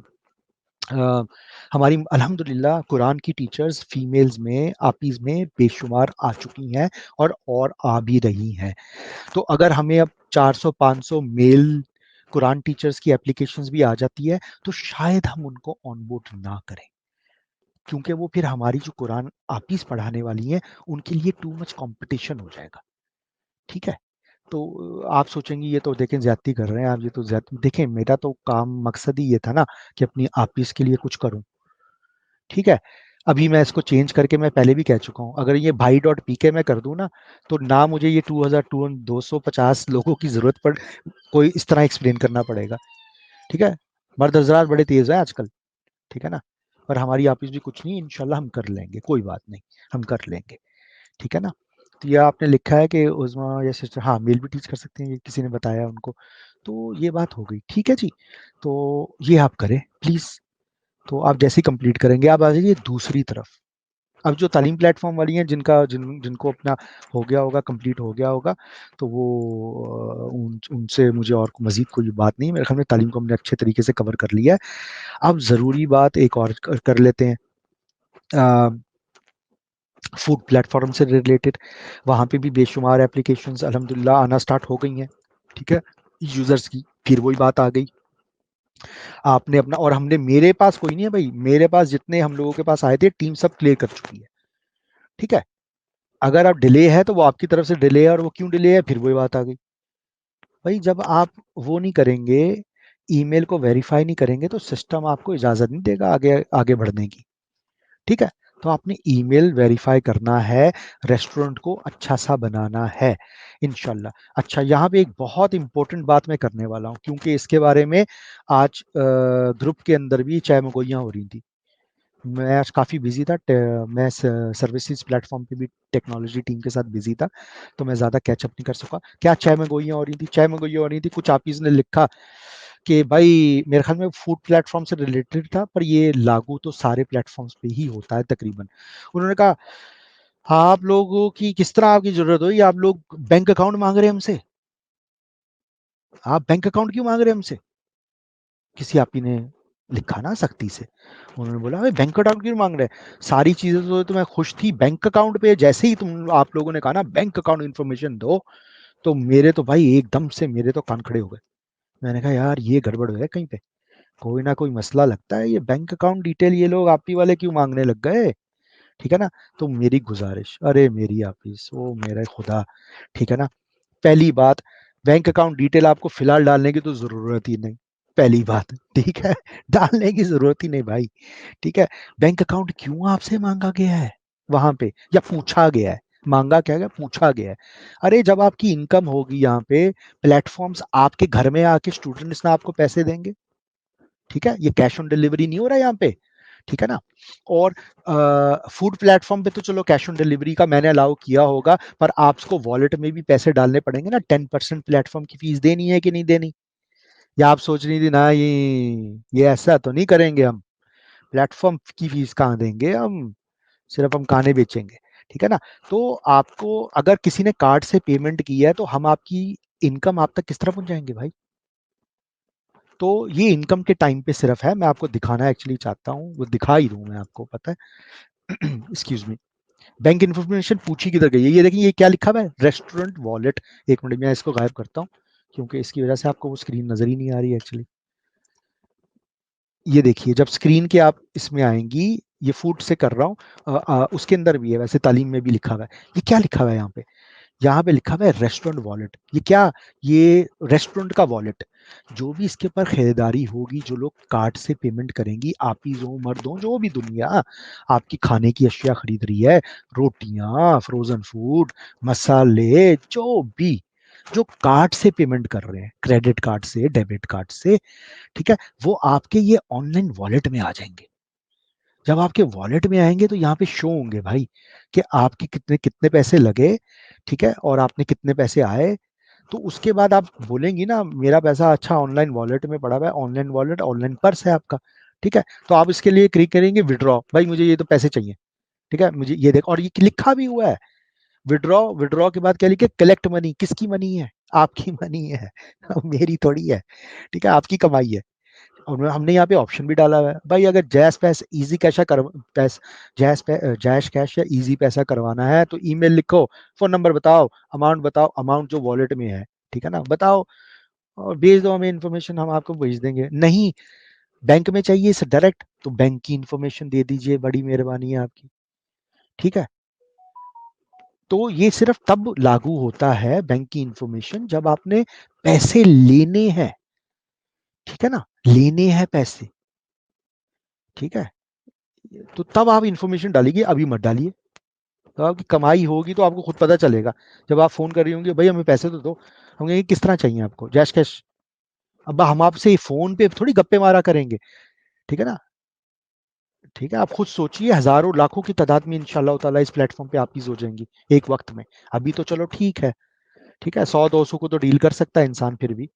[SPEAKER 2] अ, हमारी अल्हम्दुलिल्लाह कुरान की टीचर्स फीमेल्स में आपीज़ में बेशुमार आ चुकी हैं और आ भी रही हैं। तो अगर हमें अब 400-500 मेल कुरान टीचर्स की एप्लीकेशंस भी आ जाती है, तो शायद हम उनको ऑनबोर्ड ना करें। क्योंकि वो फिर हमारी जो कुरान आपीज़ पढ़ाने वाली हैं, उनके लिए टू मच कॉम्पिटिशन हो जाएगा। ठीक है? तो आप सोचेंगी ये तो देखें ज़्यादती कर रहे हैं आप, ये तो देखें मेरा तो काम मकसद ही ये था ना कि अपनी आपीज़ के लिए कुछ करूँ। ठीक है? अभी मैं इसको चेंज करके मैं पहले भी कह चुका हूँ, अगर ये भाई डॉट पीके मैं कर दूँ ना मुझे ये 250 लोगों की ज़रूरत पड़ कोई इस तरह एक्सप्लेन करना पड़ेगा। ठीक है? मर्द हज़रात बड़े तेज़ हैं आजकल, ठीक है ना? पर हमारी ऑफ़िस भी कुछ नहीं, इंशाल्लाह हम कर लेंगे, कोई बात नहीं, हम कर लेंगे, ठीक है ना? तो ये आपने लिखा है कि उज़मा या सिस्टर हाँ, मेल भी टीच कर सकते हैं, ये किसी ने बताया उनको। तो ये बात हो गई, ठीक है जी। तो ये आप करें प्लीज़, तो आप जैसे ही कंप्लीट करेंगे, आप आ जाइए दूसरी तरफ। अब जो तालीम प्लेटफ़ॉर्म वाली हैं जिनको अपना हो गया होगा, कंप्लीट हो गया होगा, तो वो उनसे मुझे और मज़ीद कोई बात नहीं है। मेरे ख़्याल में तालीम को हमने अच्छे तरीके से कवर कर लिया है। अब ज़रूरी बात एक और कर लेते हैं, अ, फूड प्लेटफ़ॉर्म से रिलेटेड। वहाँ पे भी बेशुमार एप्लीकेशंस अल्हम्दुलिल्लाह आना स्टार्ट हो गई हैं, ठीक है? यूज़र्स की, फिर वही बात आ गई, आपने अपना और हमने मेरे पास कोई नहीं है भई, मेरे पास जितने हम लोगों के पास आए थे, टीम सब क्लियर कर चुकी है, ठीक है? अगर आप डिले है तो वो आपकी तरफ से डिले है और वो क्यों डिले है फिर वही बात आ गई। भाई जब आप वो नहीं करेंगे, ईमेल को वेरीफ़ाई नहीं करेंगे तो सिस्टम आपको इजाज़त नहीं देगा आगे आगे बढ़ने की, ठीक है? तो आपने ईमेल वेरीफ़ाई करना है, रेस्टोरेंट को अच्छा-सा बनाना है, इंशाल्लाह। अच्छा यहाँ पे एक बहुत इम्पोर्टेंट बात मैं करने वाला हूँ क्योंकि इसके बारे में आज ग्रुप के अंदर भी चाय-मगोइयाँ हो रही थी। मैं आज काफ़ी बिज़ी था, मैं सर्विसेज प्लेटफ़ॉर्म पे भी टेक्नोलॉजी टीम के साथ बिज़ी था, तो मैं ज़्यादा कैच अप नहीं कर सका। क्या चाय में गोइयाँ हो रही थी? चाय में गोइयाँ हो रही थी, कुछ आपीज़ ने लिखा कि भाई मेरे ख़्याल में फूड प्लेटफ़ॉर्म से रिलेटेड था, पर ये लागू तो सारे प्लेटफ़ॉर्म्स पे ही होता है तकरीबन। उन्होंने कहा, "आप लोगों की किस तरह आपकी ज़रूरत हुई? आप लोग बैंक अकाउंट माँग रहे हैं हमसे? आप बैंक अकाउंट क्यों माँग रहे हैं हमसे?" किसी आपी ने लिखा ना सख्ती से। उन्होंने बोला भाई बैंक अकाउंट क्यों मांग रहे हैं, सारी चीजें तो मैं खुश थी, बैंक अकाउंट पे जैसे ही तुम आप लोगों ने कहा ना बैंक अकाउंट इन्फॉर्मेशन दो, तो मेरे तो भाई एकदम से मेरे तो कान खड़े हो गए। मैंने कहा यार ये गड़बड़ है कहीं पे, कोई ना कोई मसला लगता है, ये बैंक अकाउंट डिटेल ये लोग आपी वाले क्यों मांगने लग गए, ठीक है ना? तो मेरी गुजारिश, अरे मेरी ऑफिस ओ मेरे खुदा, ठीक है ना? पहली बात, बैंक अकाउंट डिटेल आपको फिलहाल डालने की तो ज़रूरत ही नहीं, पहली बात, ठीक है? डालने की ज़रूरत ही नहीं भाई, ठीक है? बैंक अकाउंट क्यों आपसे माँगा गया है वहाँ पे या पूछा गया है? माँगा क्या गया, पूछा गया है। अरे जब आपकी इनकम होगी यहाँ पे, प्लेटफ़ॉर्म्स आपके घर में आके स्टूडेंट्स ना आपको पैसे देंगे, ठीक है? ये कैश ऑन डिलीवरी नहीं हो रहा है यहाँ पे, ठीक है ना? और फूड प्लेटफ़ॉर्म पे तो चलो कैश ऑन डिलीवरी का मैंने अलाउ किया होगा, पर आपको वॉलेट में भी पैसे डालने पड़ेंगे ना, 10% प्लेटफ़ॉर्म की फ़ीस देनी है कि नहीं देनी? या आप सोच रही थी नहीं, ये ऐसा तो नहीं करेंगे हम, प्लेटफ़ॉर्म की फ़ीस कहाँ देंगे हम, सिर्फ़ हम खाने बेचेंगे, ठीक है ना? तो आपको अगर किसी ने कार्ड से पेमेंट की है, तो हम आपकी इनकम आप तक किस तरह पहुँचाएँगे भाई? तो ये इनकम के टाइम पे सिर्फ है, मैं आपको दिखाना एक्चुअली चाहता हूँ, वो दिखा ही दूँ मैं आपको, पता है? Excuse me. बैंक इन्फॉर्मेशन पूछी किधर गई है? ये देखिए ये क्या लिखा हुआ है? Restaurant wallet. 1 मिनट मैं इसको गायब करता हूँ, क्योंकि इसकी वज़ह से आपको वो स्क्रीन नज़र ही नहीं आ रही है एक्चुअली। ये देखिए जब स्क्रीन के आप इसमें आएँगी, ये फूड से कर रहा हूँ, उसके अंदर भी है, वैसे तालीम में भी लिखा हुआ है। ये क्या लिखा हुआ है यहाँ पे? यहाँ पे लिखा हुआ है रेस्टोरेंट वॉलेट। ये क्या? ये रेस्टोरेंट का वॉलेट। जो भी इसके ऊपर खरीदारी होगी, जो लोग कार्ड से पेमेंट करेंगी, आपिज़ हों, मर्द हों, जो भी दुनिया आपकी खाने की अशिया खरीद रही है, रोटियाँ, फ्रोज़न फूड, मसाले, जो भी, जो कार्ड से पेमेंट कर रहे हैं, क्रेडिट कार्ड से, डेबिट कार्ड से, ठीक है? वो आपके ये ऑनलाइन वॉलेट में आ जाएँगे। जब आपके वॉलेट में आएँगे तो यहाँ पे शो होंगे भाई कि आपके कितने कितने पैसे लगे, ठीक है? और आपने कितने पैसे आए, तो उसके बाद आप बोलेंगी ना मेरा पैसा अच्छा ऑनलाइन वॉलेट में पड़ा हुआ है, ऑनलाइन वॉलेट, ऑनलाइन पर्स है आपका, ठीक है? तो आप इसके लिए क्लिक करेंगे विथड्रॉ, भाई मुझे ये तो पैसे चाहिए, ठीक है? मुझे ये देखो और ये लिखा भी हुआ है, विथड्रॉ, विथड्रॉ के बाद क्या लिखे कलेक्ट मनी, किसकी मनी है? आपकी मनी है, मेरी थोड़ी है, ठीक है? आपकी कमाई है। और हमने यहाँ पे ऑप्शन भी डाला हुआ है भाई, अगर जैश पैस इजी कैशा कर पैस जैश कैश या इजी पैसा करवाना है तो ईमेल लिखो, फोन नंबर बताओ, अमाउंट जो वॉलेट में है, ठीक है ना, बताओ और भेज दो हमें इन्फॉर्मेशन, हम आपको भेज देंगे। नहीं बैंक में चाहिए इसे डायरेक्ट, तो बैंक की इन्फॉर्मेशन दे दीजिए, बड़ी मेहरबानी है आपकी, ठीक है। तो ये सिर्फ तब लागू होता है बैंक की इन्फॉर्मेशन जब आपने पैसे लेने हैं, ठीक है ना, लेने हैं पैसे, ठीक है। तो तब आप इन्फॉर्मेशन डालिए, अभी मत डालिए। तो आपकी कमाई होगी तो आपको खुद पता चलेगा। जब आप फोन कर रही होंगी भाई हमें पैसे तो दो, हम कहेंगे किस तरह चाहिए आपको, जैश कैश। अब हम आपसे फोन पे थोड़ी गप्पे मारा करेंगे, ठीक है ना, ठीक है। आप खुद सोचिए हजारों लाखों की तादाद में इंशाल्लाह ताला इस प्लेटफॉर्म पे आपकी हो जाएंगी एक वक्त में। अभी तो चलो ठीक है, ठीक है, 100-200 को तो डील कर सकता है इंसान, फिर भी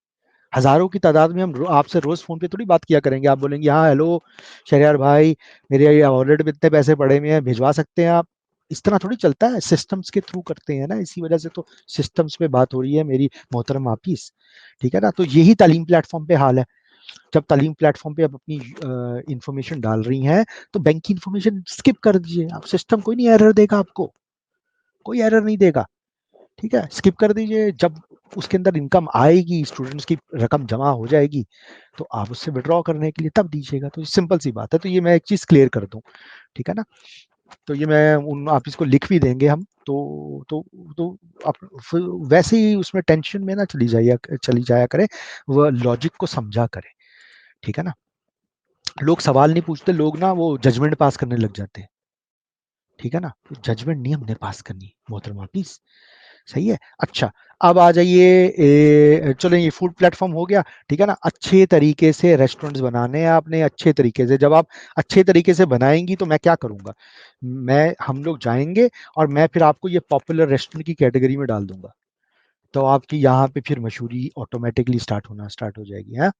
[SPEAKER 2] हजारों की तादाद में हम आपसे रोज फोन पे थोड़ी बात किया करेंगे। आप बोलेंगे हाँ हेलो शहरियार भाई, मेरे वॉलेट में इतने पैसे पड़े हुए हैं, भिजवा सकते हैं आप। इस तरह थोड़ी चलता है, सिस्टम्स के थ्रू करते हैं ना, इसी वजह से तो सिस्टम्स पे बात हो रही है मेरी मोहतरम हाफिज, ठीक है ना। तो यही तालीम प्लेटफॉर्म पे हाल है। जब तालीम प्लेटफॉर्म पे आप अपनी इंफॉर्मेशन डाल रही हैं तो बैंक की इंफॉर्मेशन स्किप कर दीजिए, आप सिस्टम कोई नहीं एरर देगा आपको, कोई एरर नहीं देगा, ठीक है, स्किप कर दीजिए। जब उसके अंदर इनकम आएगी, स्टूडेंट्स की रकम जमा हो जाएगी, तो आप उससे विड्रॉ करने के लिए तब दीजिएगा। तो सिंपल सी बात है। तो ये मैं एक चीज़ क्लियर कर दूँ, ठीक है ना। तो ये मैं उन आप इसको लिख भी देंगे हम, तो आप वैसे ही उसमें टेंशन में ना चली जाया करें, वो लॉजिक को समझा करें, ठीक है ना। लोग सवाल नहीं पूछते, लोग ना वो जजमेंट पास करने लग जाते हैं, ठीक है ना। जजमेंट नहीं हमने पास करनी मोहतरमा प्लीज, सही है। अच्छा अब आ जाइए, चलो ये फूड प्लेटफॉर्म हो गया, ठीक है ना। अच्छे तरीके से रेस्टोरेंट्स बनाने हैं आपने, अच्छे तरीके से। जब आप अच्छे तरीके से बनाएंगी तो मैं क्या करूंगा, मैं हम लोग जाएंगे और मैं फिर आपको ये पॉपुलर रेस्टोरेंट की कैटेगरी में डाल दूंगा, तो आपकी यहाँ पे फिर मशहूरी ऑटोमेटिकली स्टार्ट हो जाएगी, है,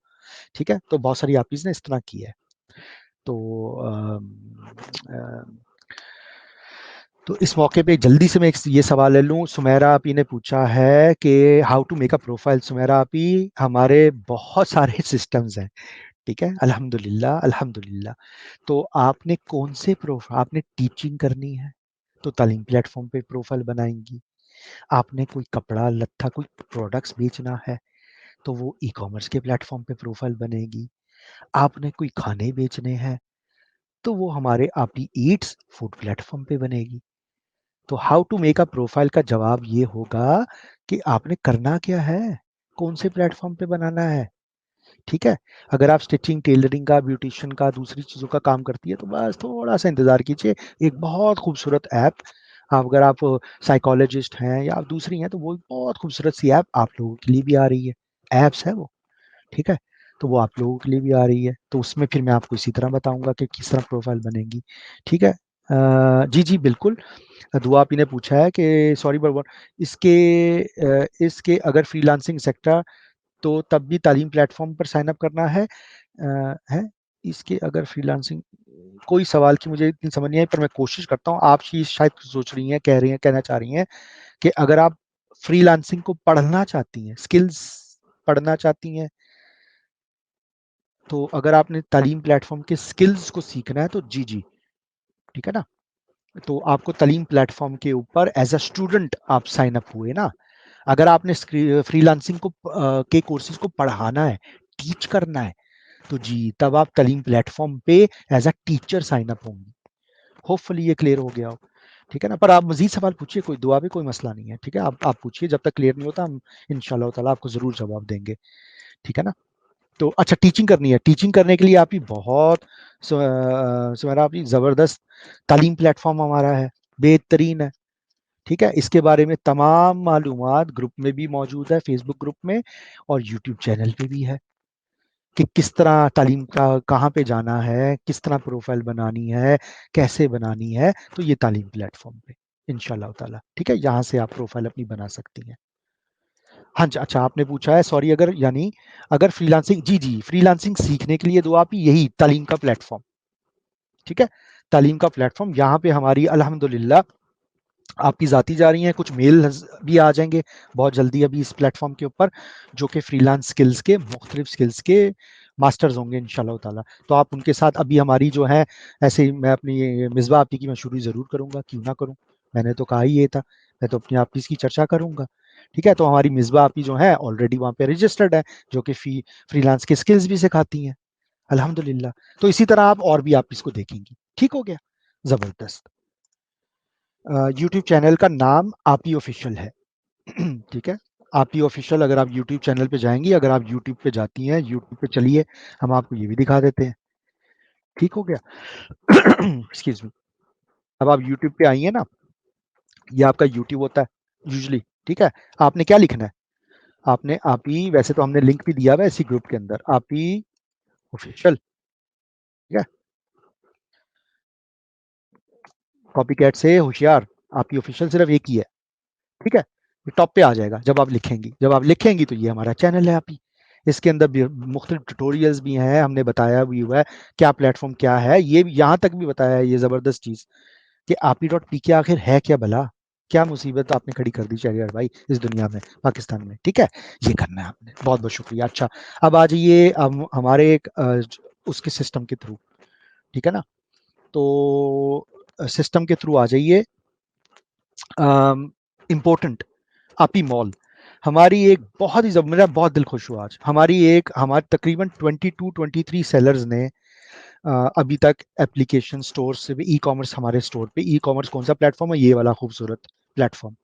[SPEAKER 2] ठीक है। तो बहुत सारी आपीज ने इस तरह की है। तो अम, तो इस मौके पे जल्दी से मैं ये सवाल ले लूँ। सुमेरा आपी ने पूछा है कि how to make a profile. Sumera आपी, हमारे बहुत सारे सिस्टम्स हैं, ठीक है, अल्हम्दुलिल्लाह अल्हम्दुलिल्लाह। तो आपने कौन से प्रोफाइल, आपने टीचिंग करनी है तो तालीम प्लेटफॉर्म पे प्रोफाइल बनाएंगी। आपने कोई कपड़ा लत्था कोई प्रोडक्ट्स बेचना है तो वो ई कॉमर्स के प्लेटफॉर्म पे प्रोफाइल बनेगी। आपने कोई खाने बेचने हैं तो वो हमारे आपकी ईट्स फूड प्लेटफॉर्म पे बनेगी। तो how to make a profile का जवाब ये होगा कि आपने करना क्या है, कौन से प्लेटफॉर्म पे बनाना है, ठीक है। अगर आप स्टिचिंग टेलरिंग का ब्यूटिशियन का दूसरी चीज़ों का काम करती है तो बस थोड़ा सा इंतज़ार कीजिए। एक बहुत खूबसूरत ऐप, अगर आप साइकोलॉजिस्ट हैं या आप दूसरी हैं तो वो बहुत खूबसूरत सी ऐप आप लोगों के लिए भी आ रही है, ऐप्स है वो, ठीक है। तो वो आप लोगों के लिए भी आ रही है, तो उसमें फिर मैं आपको इसी तरह बताऊंगा कि किस तरह प्रोफाइल बनेगी, ठीक है। जी जी बिल्कुल। दुआ आपी ने पूछा है कि सॉरी बरबर इसके अगर फ्रीलांसिंग सेक्टर तो तब भी तालीम प्लेटफॉर्म पर साइन अप करना है। इसके अगर फ्रीलांसिंग कोई सवाल की मुझे इतनी समझ नहीं आई, पर मैं कोशिश करता हूँ। आप चीज शायद सोच रही हैं, कह रही हैं, कहना चाह रही हैं कि अगर आप फ्रीलांसिंग को पढ़ना चाहती हैं, स्किल्स पढ़ना चाहती हैं, तो अगर आपने तालीम प्लेटफॉर्म के स्किल्स को सीखना है तो जी जी, ठीक है ना। तो आपको तालीम प्लेटफॉर्म के ऊपर एज अ स्टूडेंट आप साइन अप हुए ना। अगर आपने फ्रीलांसिंग को के कोर्सेज को पढ़ाना है, टीच करना है, तो जी तब आप तालीम प्लेटफॉर्म पे as a teacher sign up होंगी। होपफुली ये क्लियर हो गया हो, ठीक है ना। पर आप मजीद सवाल पूछिए, कोई दुआ भी कोई मसला नहीं है, ठीक है। आप पूछिए, जब तक क्लियर नहीं होता हम इंशाल्लाह ताला आपको जरूर जवाब देंगे, ठीक है ना। तो अच्छा टीचिंग करनी है, टीचिंग करने के लिए आपकी बहुत सुमेरा आपकी ज़बरदस्त तालीम प्लेटफॉर्म हमारा है, बेहतरीन है, ठीक है। इसके बारे में तमाम मालूमात ग्रुप में भी मौजूद है, फेसबुक ग्रुप में और यूट्यूब चैनल पे भी है कि किस तरह तालीम का कहाँ पे जाना है, किस तरह प्रोफाइल बनानी है, कैसे बनानी है। तो ये तालीम प्लेटफॉर्म पे इंशाल्लाह ताला, ठीक है, यहाँ से आप प्रोफाइल अपनी बना सकती हैं। हाँ जी, अच्छा आपने पूछा है सॉरी, अगर यानी अगर फ्रीलांसिंग, जी जी फ्रीलांसिंग सीखने के लिए तो आप यही तालीम का प्लेटफॉर्म, ठीक है, तालीम का प्लेटफॉर्म। यहाँ पे हमारी अल्हम्दुलिल्लाह आपकी जाती जा रही हैं, कुछ मेल भी आ जाएंगे बहुत जल्दी अभी इस प्लेटफॉर्म के ऊपर, जो कि फ्रीलांस स्किल्स के मुख्तलिफ स्किल्स के मास्टर्स होंगे इंशाल्लाह ताला। तो आप उनके साथ अभी हमारी जो है, ऐसे ही मैं अपनी मिसबा आपी की मैं शुरू ज़रूर करूँगा, क्यों ना करूँ। मैंने तो कहा ही ये था, मैं तो अपनी आपीज़ की चर्चा करूँगा। ठीक है, तो हमारी मिसबा आपी जो है ऑलरेडी वहाँ पे रजिस्टर्ड है, जो कि फ्रीलांस की स्किल्स भी सिखाती हैं, अल्हम्दुलिल्लाह। तो इसी तरह आप और भी आपीज़ को देखेंगी। ठीक हो गया, ज़बरदस्त। यूट्यूब चैनल का नाम आपी ऑफिशियल है। ठीक है, आपी ऑफिशियल अगर आप यूट्यूब चैनल पे जाएंगी, अगर आप यूट्यूब पे जाती हैं, यूट्यूब पे चलिए, हम आपको ये भी दिखा देते हैं। ठीक हो गया। Excuse me. अब आप यूट्यूब पे आई हैं ना, ये आपका यूट्यूब होता है यूजली। ठीक है, आपने क्या लिखना है, आपने आपी, वैसे तो हमने लिंक भी दिया हुआ है इसी ग्रुप के अंदर, आपी ऑफिशियल। ठीक है, कॉपी कैट से होशियार, आपी ऑफिशियल सिर्फ एक ही है। ठीक है, ये टॉप पे आ जाएगा जब आप लिखेंगी, जब आप लिखेंगी तो ये हमारा चैनल है आपी। इसके अंदर भी मुख्तलिफ ट्यूटोरियल्स भी हैं, हमने बताया भी हुआ है क्या प्लेटफॉर्म क्या है, ये यहाँ तक भी बताया है, ये ज़बरदस्त चीज़ कि आपी डॉट पी के आखिर है क्या भला, क्या मुसीबत आपने खड़ी कर दी शहरियार भाई इस दुनिया में, पाकिस्तान में। ठीक है, ये करना है आपने, बहुत बहुत शुक्रिया। अच्छा, अब आ जाइए हमारे एक उसके सिस्टम के थ्रू। ठीक है ना, तो सिस्टम के थ्रू आ जाइए। इम्पोर्टेंट, आपी मॉल, हमारी एक बहुत ही मेरा बहुत दिल खुश हुआ आज, हमारे तकरीबन 22-23 सेलर्स ने अभी तक एप्लीकेशन स्टोर से भी ई कॉमर्स, हमारे स्टोर पे ई कॉमर्स कौन सा प्लेटफॉर्म है, ये वाला खूबसूरत प्लेटफॉर्म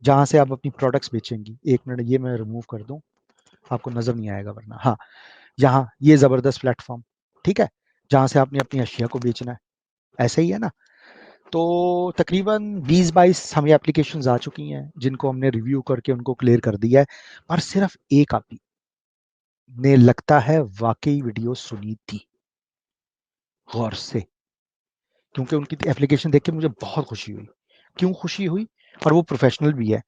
[SPEAKER 2] जहां से आप अपनी प्रोडक्ट्स बेचेंगी। एक मिनट, ये मैं रिमूव कर दूं, आपको नजर नहीं आएगा वरना। हाँ, यहाँ ये जबरदस्त प्लेटफॉर्म, ठीक है, जहां से आपने अपनी अशिया को बेचना है, ऐसा ही है ना। तो तकरीबन 20-22 हमें एप्लीकेशंस आ चुकी हैं जिनको हमने रिव्यू करके उनको क्लियर कर दिया है, पर सिर्फ एक आपी ने लगता है वाकई वीडियो सुनी थी गौर से, क्योंकि उनकी एप्लीकेशन देख के मुझे बहुत खुशी हुई। क्यों खुशी हुई, और वो प्रोफेशनल भी है,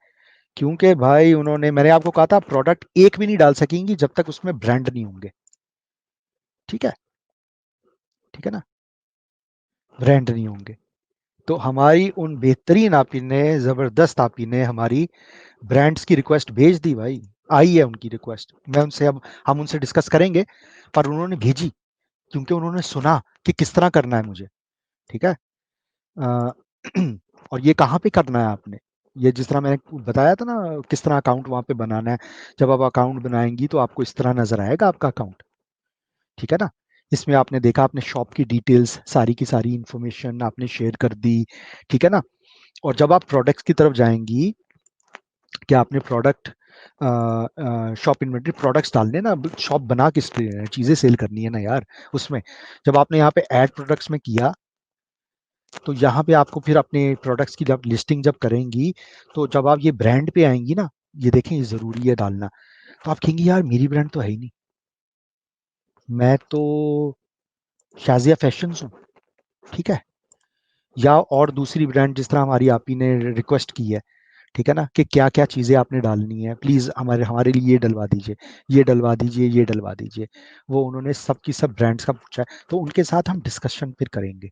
[SPEAKER 2] क्योंकि भाई उन्होंने, मैंने आपको कहा था प्रोडक्ट एक भी नहीं डाल सकेंगी जब तक उसमें ब्रांड नहीं होंगे। ठीक है, ठीक है ना, ब्रांड नहीं होंगे। तो हमारी उन बेहतरीन आपी ने, जबरदस्त आपी ने हमारी ब्रांड्स की रिक्वेस्ट भेज दी भाई, आई है उनकी रिक्वेस्ट, मैं उनसे अब हम उनसे डिस्कस करेंगे, पर उन्होंने भेजी क्योंकि उन्होंने सुना कि किस तरह करना है मुझे। ठीक है, अ, और ये कहाँ पे करना है आपने, ये जिस तरह मैंने बताया था ना किस तरह अकाउंट वहाँ पे बनाना है, जब आप अकाउंट बनाएंगी तो आपको इस तरह नजर आएगा आपका अकाउंट। ठीक है ना, इसमें आपने देखा, आपने शॉप की डिटेल्स सारी की सारी इंफॉर्मेशन आपने शेयर कर दी। ठीक है ना, और जब आप प्रोडक्ट्स की तरफ जाएंगी, क्या आपने प्रोडक्ट शॉप इन्वेंटरी प्रोडक्ट्स डालने ना, शॉप बना किस लिए है, चीज़ें सेल करनी है ना यार उसमें। जब आपने यहाँ पे ऐड प्रोडक्ट्स में किया, तो यहाँ पे आपको फिर अपने प्रोडक्ट्स की जब लिस्टिंग जब करेंगी, तो जब आप ये ब्रांड पे आएंगी ना, ये देखें ये ज़रूरी है डालना, तो आप कहेंगी यार मेरी ब्रांड तो है ही नहीं, मैं तो शाजिया फैशंस हूँ। ठीक है, या और दूसरी ब्रांड जिस तरह हमारी आपी ने रिक्वेस्ट की है, ठीक है ना, कि क्या क्या चीज़ें आपने डालनी है, प्लीज़ हमारे हमारे लिए ये डलवा दीजिए, ये डलवा दीजिए, ये डलवा दीजिए। वो उन्होंने सब की सब ब्रांड्स का पूछा है, तो उनके साथ हम डिस्कशन फिर करेंगे।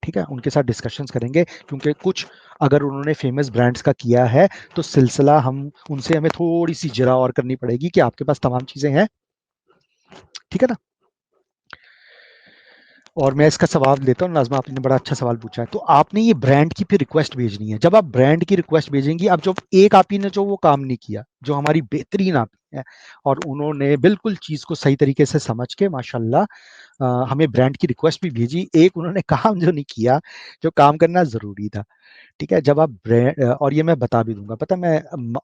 [SPEAKER 2] ठीक है, उनके साथ डिस्कशंस करेंगे, क्योंकि कुछ अगर उन्होंने फेमस ब्रांड्स का किया है तो सिलसिला हम उनसे, हमें थोड़ी सी जरा और करनी पड़ेगी कि आपके पास तमाम चीज़ें हैं। ठीक है ना, और मैं इसका सवाल लेता हूँ, नाज़मा आपने बड़ा अच्छा सवाल पूछा है। तो आपने ये ब्रांड की फिर रिक्वेस्ट भेजनी है, जब आप ब्रांड की रिक्वेस्ट भेजेंगी, अब जो एक आपी ने जो वो काम नहीं किया, जो हमारी बेहतरीन आपी है, और उन्होंने बिल्कुल चीज़ को सही तरीके से समझ के माशाल्लाह हमें ब्रांड की रिक्वेस्ट भी भेजी, एक उन्होंने काम जो नहीं किया, जो काम करना ज़रूरी था। ठीक है, जब आप ब्रांड, और ये मैं बता भी दूंगा, पता मैं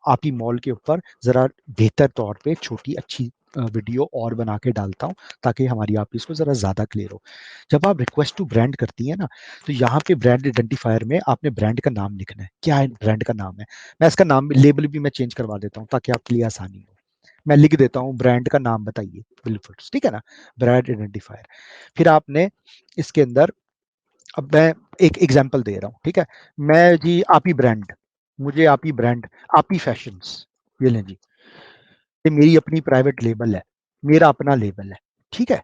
[SPEAKER 2] आपी मॉल के ऊपर ज़रा बेहतर तौर पे छोटी अच्छी वीडियो और बना के डालता हूँ, ताकि हमारी आप इसको ज़रा ज़्यादा क्लियर हो। जब आप रिक्वेस्ट टू ब्रांड करती हैं ना, तो यहाँ पे ब्रांड आइडेंटिफायर में आपने ब्रांड का नाम लिखना है, क्या है ब्रांड का नाम है। मैं इसका नाम लेबल भी मैं चेंज करवा देता हूँ ताकि आपके लिए आसानी हो। मैं लिख देता हूँ ब्रांड का नाम बताइए बिल्कुल, ठीक है ना, ब्रांड आइडेंटिफायर। फिर आपने इसके अंदर, अब मैं एक एग्जांपल दे रहा हूँ, ठीक है, मैं जी आपी ब्रांड, मुझे आपी ब्रांड, आपी फैशंस, ये लें जी, ये मेरी अपनी प्राइवेट लेबल है, मेरा अपना लेबल है। ठीक है,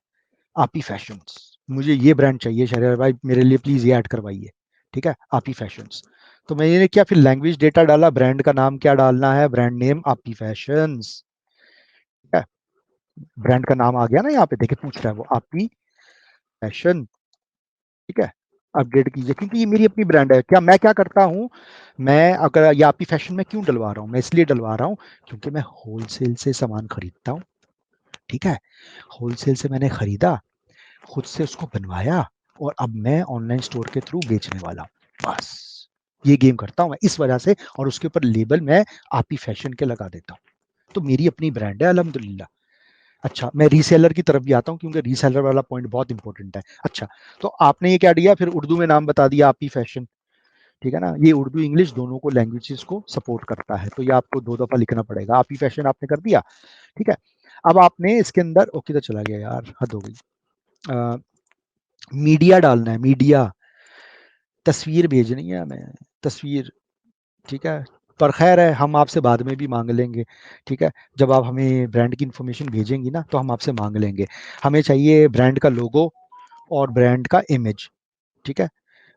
[SPEAKER 2] आपी फैशंस, मुझे ये ब्रांड चाहिए शहर भाई, मेरे लिए प्लीज ये ऐड करवाइए। ठीक है, आपी फैशंस। तो मैंने क्या फिर लैंग्वेज डेटा डाला, ब्रांड का नाम क्या डालना है, ब्रांड नेम आपी फैशंस। ठीक है, ब्रांड का नाम आ गया ना यहाँ पे, देखिए पूछ रहा है वो आपी फैशन, ठीक है। अपडेट कीजिए, क्योंकि ये मेरी अपनी ब्रांड है। क्या मैं क्या करता हूँ, मैं अगर ये आपी फैशन में क्यों डलवा रहा हूँ, मैं इसलिए डलवा रहा हूँ क्योंकि मैं होलसेल से सामान खरीदता हूँ, ठीक है। होलसेल से मैंने खरीदा, खुद से उसको बनवाया, और अब मैं ऑनलाइन स्टोर के थ्रू बेचने वाला हूँ, बस ये गेम करता हूँ मैं इस वजह से। और उसके ऊपर लेबल मैं आपी फैशन के लगा देता हूँ, तो मेरी अपनी ब्रांड है अल्हम्दुलिल्लाह। अच्छा, मैं रीसेलर की तरफ भी आता हूँ, क्योंकि रीसेलर वाला पॉइंट बहुत इंपॉर्टेंट है। अच्छा, तो आपने ये क्या दिया, फिर उर्दू में नाम बता दिया आपी फैशन, ठीक है ना। ये उर्दू इंग्लिश दोनों को लैंग्वेजेस को सपोर्ट करता है, तो ये आपको 2 दफ़ा लिखना पड़ेगा। आपी फैशन आपने कर दिया, ठीक है। अब आपने इसके अंदर ओ किधर चला गया यार, हद हो गई। मीडिया डालना है, मीडिया, तस्वीर भेजनी है हमें, तस्वीर, ठीक है। पर ख़ैर है, हम आपसे बाद में भी माँग लेंगे, ठीक है। जब आप हमें ब्रांड की इन्फॉर्मेशन भेजेंगी ना, तो हम आपसे माँग लेंगे। हमें चाहिए ब्रांड का लोगो और ब्रांड का इमेज, ठीक है।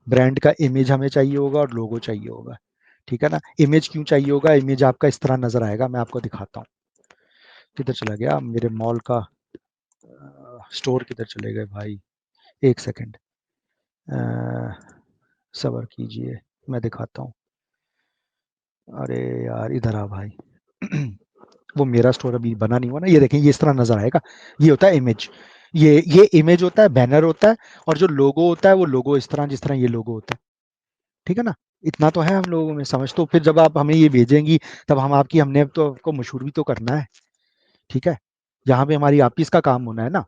[SPEAKER 2] ब्रांड का इमेज हमें चाहिए होगा और लोगो चाहिए होगा, ठीक है ना। इमेज क्यों चाहिए होगा, इमेज आपका इस तरह नज़र आएगा, मैं आपको दिखाता हूँ। किधर चला गया मेरे मॉल का स्टोर, किधर चले गए भाई, 1 सेकंड, सब्र कीजिए, मैं दिखाता हूँ। अरे यार इधर आ भाई। वो मेरा स्टोर अभी बना नहीं हुआ ना, ये देखें, ये इस तरह नज़र आएगा। ये होता है इमेज, ये इमेज होता है, बैनर होता है, और जो लोगो होता है वो लोगो इस तरह, जिस तरह ये लोगो होता है, ठीक है ना। इतना तो है हम लोगों में समझ। तो फिर जब आप हमें ये भेजेंगी, तब हम आपकी, हमने तो आपको मशहूर भी तो करना है, ठीक है। यहाँ पे हमारी ऑफिस का काम होना है ना,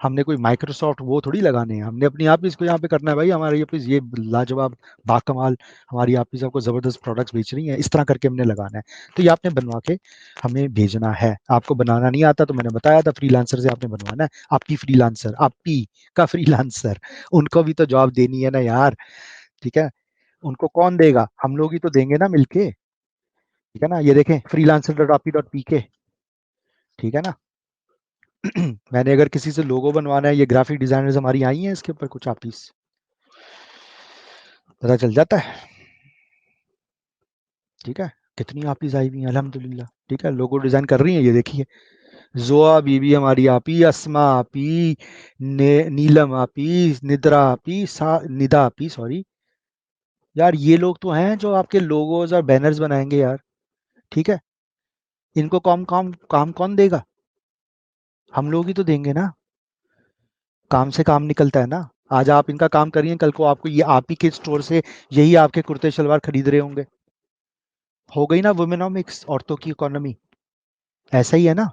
[SPEAKER 2] हमने कोई माइक्रोसॉफ्ट वो थोड़ी लगाने हैं, हमने अपनी ऑफिस को यहाँ पे करना है भाई। हमारी ऑफिस ये लाजवाब, बाकमाल, हमारी ऑफिस आपको ज़बरदस्त प्रोडक्ट्स बेच रही है, इस तरह करके हमने लगाना है। तो ये आपने बनवा के हमें भेजना है। आपको बनाना नहीं आता तो मैंने बताया था, फ्रीलांसर से आपने बनवाना है। आपकी फ्रीलांसर, आपी का फ्रीलांसर, उनको भी तो जॉब देनी है ना यार, ठीक है। उनको कौन देगा, हम लोग ही तो देंगे ना मिलके, ठीक है ना। ये देखें फ्रीलांसर डॉट आपी डॉट पी के, ठीक है ना। मैंने अगर किसी से लोगो बनवाना है, ये ग्राफिक डिजाइनर्स हमारी आई हैं इसके ऊपर कुछ ऑफिस, पता चल जाता है, ठीक है। कितनी ऑफिस आई हुई हैं अल्हम्दुलिल्लाह, ठीक है। लोगो डिजाइन कर रही हैं, ये देखिए, जोआ बीबी हमारी आपी, अस्मा आपी, नीलम आपी, निद्रा आपी, निदा आपी, सॉरी यार, ये लोग तो हैं जो आपके लोगोज और बैनर्स बनाएंगे यार, ठीक है। इनको काम काम काम कौन देगा, हम लोग ही तो देंगे ना। काम से काम निकलता है ना। आज आप इनका काम करिए, कल को आपको ये आप ही के स्टोर से यही आपके कुर्ते शलवार खरीद रहे होंगे। हो गई ना वुमेनोमिक्स, औरतों की इकोनॉमी, ऐसा ही है ना।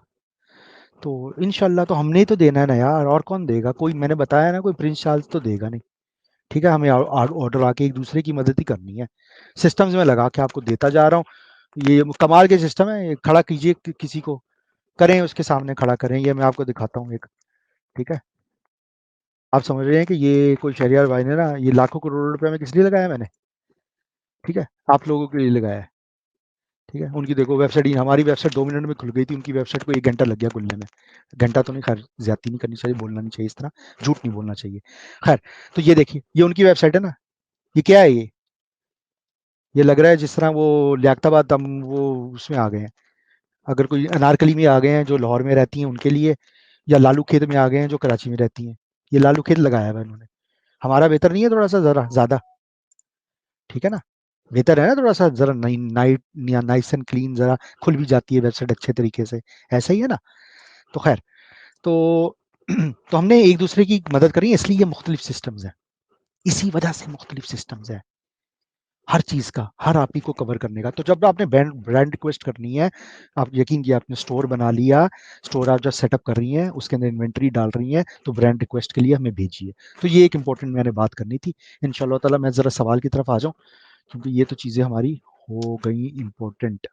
[SPEAKER 2] तो इंशाल्लाह तो हमने ही तो देना है ना यार, और कौन देगा, कोई, मैंने बताया ना, कोई प्रिंस चार्ल्स तो देगा नहीं, ठीक है। हमें ऑर्डर आके एक दूसरे की मदद ही करनी है। सिस्टम्स में लगा के आपको देता जा रहा हूँ, ये कमाल के सिस्टम है। ये खड़ा कीजिए किसी को, करें उसके सामने खड़ा करें, ये मैं आपको दिखाता हूँ एक, ठीक है। आप समझ रहे हैं कि ये कोई शहरियार भाई ने ना, ये लाखों करोड़ों रुपए में किस लिए लगाया मैंने, ठीक है, आप लोगों के लिए लगाया है, ठीक है। उनकी देखो वेबसाइट, हमारी वेबसाइट 2 मिनट में खुल गई थी, उनकी वेबसाइट को 1 घंटा लग गया खुलने में। घंटा तो नहीं, खैर ज्यादती नहीं करनी चाहिए, बोलना नहीं चाहिए इस तरह, झूठ नहीं बोलना चाहिए, खैर। तो ये देखिए, ये उनकी वेबसाइट है ना, ये क्या है, ये लग रहा है जिस तरह वो लियाकताबाद हम वो उसमें आ गए हैं। अगर कोई अनारकली में आ गए हैं जो लाहौर में रहती हैं उनके लिए, या लालू खेत में आ गए हैं जो कराची में रहती हैं। ये लालू खेत लगाया हुआ है इन्होंने, हमारा बेहतर नहीं है थोड़ा सा, जरा ज्यादा, ठीक है ना। बेहतर है ना थोड़ा सा, जरा नाइस एंड क्लीन, जरा खुल भी जाती है वेबसाइट अच्छे तरीके से, ऐसा ही है ना। तो खैर, तो तो हमने एक दूसरे की मदद करी, इसलिए ये मुख्तलिफ सिस्टम्स हैं, इसी वजह से मुख्तलिफ सिस्टम्स हैं हर चीज़ का, हर आप ही को कवर करने का। तो जब आपने ब्रांड ब्रांड रिक्वेस्ट करनी है, आप यकीन किया, आपने स्टोर बना लिया, स्टोर आप जब सेटअप कर रही हैं, उसके अंदर इन्वेंट्री डाल रही हैं, तो ब्रांड रिक्वेस्ट के लिए हमें भेजिए। तो ये एक इंपॉर्टेंट मैंने बात करनी थी। इंशाल्लाह ताला मैं ज़रा सवाल की तरफ आ जाऊँ, क्योंकि ये तो चीज़ें हमारी हो गई इंपॉर्टेंट।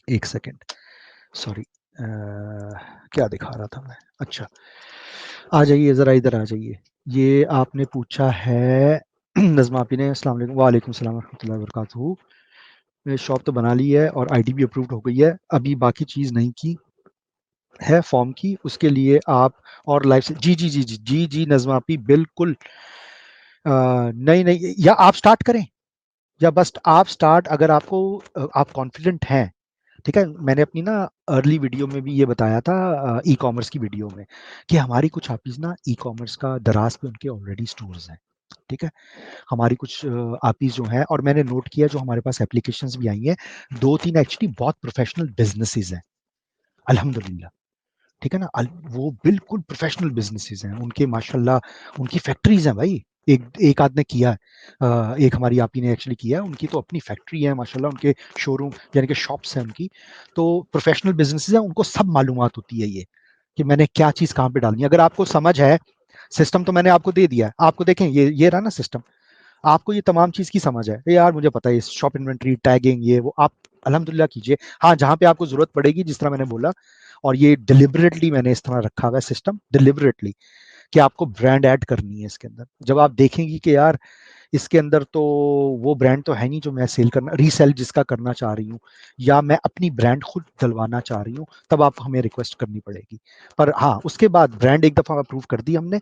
[SPEAKER 2] एक सेकेंड, सॉरी, क्या दिखा रहा था मैं, अच्छा, आ जाइए ज़रा इधर आ जाइए। ये आपने पूछा है नज़मा आपी ने, अस्सलाम वालेकुम, वालेकुम सलाम रहमतुल्लाहि व बरकातहू। मैंने शॉप तो बना ली है और आईडी भी अप्रूव्ड हो गई है, अभी बाकी चीज़ नहीं की है फॉर्म की, उसके लिए आप और लाइफ से, जी जी जी जी जी जी नज़मा आपी बिल्कुल, नहीं नहीं, या आप स्टार्ट करें, या बस आप स्टार्ट, अगर आपको आप कॉन्फिडेंट हैं, ठीक है? मैंने अपनी ना अर्ली वीडियो में भी ये बताया था, ई-कॉमर्स की वीडियो में, कि हमारी कुछ APIs ना ई-कॉमर्स का दराज़ पे उनके ऑलरेडी स्टोर्स हैं, ठीक है? हमारी कुछ APIs जो हैं, और मैंने नोट किया जो हमारे पास एप्लीकेशंस भी आई हैं, 2-3 एक्चुअली बहुत प्रोफेशनल बिज़नेसेस हैं, अल्हम्दुलिल्लाह। ठीक है ना? वो बिल्कुल प्रोफेशनल बिज़नेसेस हैं, उनके माशाल्लाह उनकी फैक्ट्रीज़ हैं भाई। एक एक आध ने किया है, एक हमारी आपी ने एक्चुअली किया है, उनकी तो अपनी फैक्ट्री है माशाल्लाह, उनके शोरूम यानी कि शॉप्स हैं उनकी। तो प्रोफेशनल बिज़नेसेस हैं, उनको सब मालूमात होती है ये, कि मैंने क्या चीज़ कहाँ पे डालनी है। अगर आपको समझ है, सिस्टम तो मैंने आपको दे दिया है, आपको देखें ये रहा ना सिस्टम, आपको ये तमाम चीज़ की समझ है। यार मुझे पता है शॉप इन्वेंटरी, टैगिंग, ये वो आप अल्हम्दुलिल्लाह कीजिए। हाँ, जहाँ पे आपको ज़रूरत पड़ेगी जिस तरह मैंने बोला, और ये डिलिबरेटली मैंने इस तरह रखा हुआ है सिस्टम, डिलिबरेटली, कि आपको ब्रांड ऐड करनी है इसके अंदर। जब आप देखेंगी कि यार इसके अंदर तो वो ब्रांड तो है नहीं जो मैं सेल करना, रीसेल जिसका करना चाह रही हूँ, या मैं अपनी ब्रांड खुद डलवाना चाह रही हूँ, तब आप हमें रिक्वेस्ट करनी पड़ेगी। पर हाँ, उसके बाद ब्रांड एक दफ़ा अप्रूव कर दी हमने,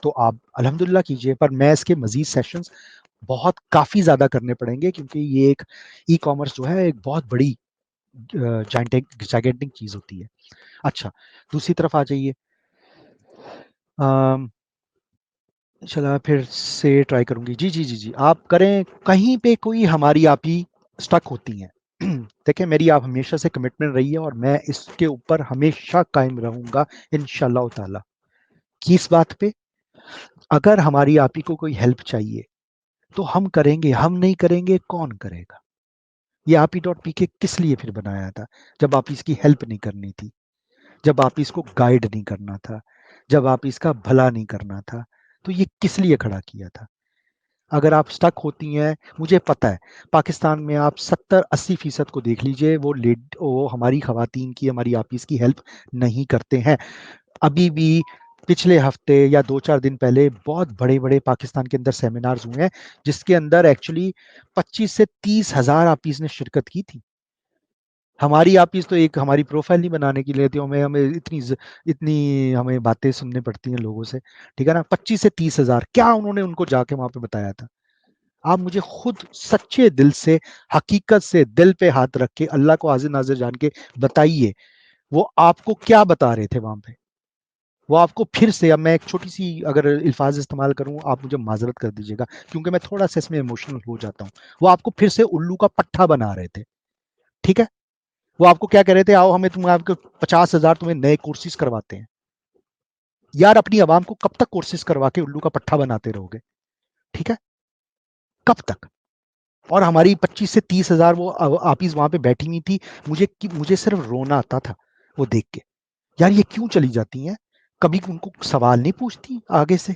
[SPEAKER 2] तो आप अल्हम्दुलिल्लाह कीजिए। पर मैं इसके मज़ीद सेशंस बहुत काफ़ी ज़्यादा करने पड़ेंगे, क्योंकि ये एक ई-कॉमर्स जो है एक बहुत बड़ी जाइंटेक चीज़ होती है। अच्छा, दूसरी तरफ आ जाइए। अम, चला फिर से ट्राई करूँगी। जी, जी, जी, जी, आप करें, कहीं पे कोई हमारी आप ही स्टक होती हैं। देखिए मेरी आप हमेशा से कमिटमेंट रही है, और मैं इसके ऊपर हमेशा कायम रहूँगा इंशाअल्लाह ताला। किस बात पे? अगर हमारी आप ही को कोई हेल्प चाहिए, तो हम करेंगे, हम नहीं करेंगे कौन करेगा? ये आप ही डॉट पीके किस लिए फिर बनाया था? जब आप इसकी हेल्प नहीं करनी थी, जब आप इसको गाइड नहीं करना था, जब आप इसका भला नहीं करना था, तो ये किस लिए खड़ा किया था? अगर आप स्टक होती हैं, मुझे पता है, पाकिस्तान में आप 70-80% को देख लीजिए, वो हमारी खवातीन की, हमारी आपिस की हेल्प नहीं करते हैं। अभी भी पिछले हफ्ते या 2-4 दिन पहले बहुत बड़े-बड़े पाकिस्तान के अंदर सेमिनार्स हुए हैं, जिसके अंदर एक्चुअली 25 से 30 हज़ार आपिस ने शिरकत की थी। हमारी आपिस तो एक हमारी प्रोफाइल नहीं बनाने के लिए थी, हमें हमें इतनी हमें बातें सुननी पड़ती हैं लोगों से, ठीक है ना? 25 से 30 हज़ार, क्या उन्होंने उनको जाके वहाँ पे बताया था? आप मुझे खुद सच्चे दिल से, हकीकत से, दिल पे हाथ रख के, अल्लाह को हाज़िर नाज़िर जान के बताइए, वो आपको क्या बता रहे थे वहाँ पे? वो आपको फिर से, अब मैं एक छोटी-सी अगर अल्फ़ाज़ इस्तेमाल करूँ, आप मुझे माज़रत कर दीजिएगा, क्योंकि मैं थोड़ा-सा इसमें इमोशनल हो जाता हूँ। वो आपको फिर से उल्लू का पट्ठा बना रहे थे, ठीक है? वो आपको क्या कह रहे थे, आओ हमें तुम आपके 50,000 तुम्हें नए कोर्सेज़ करवाते हैं। यार अपनी आवाम को कब तक कोर्सेज़ करवा के उल्लू का पट्ठा बनाते रहोगे, ठीक है? कब तक? और हमारी 25 से 30 हज़ार वो आपिस वहाँ पे बैठी हुई थी, मुझे सिर्फ़ रोना आता था, वो देख के। यार ये क्यों चली जाती हैं? कभी उनको सवाल नहीं पूछती आगे से?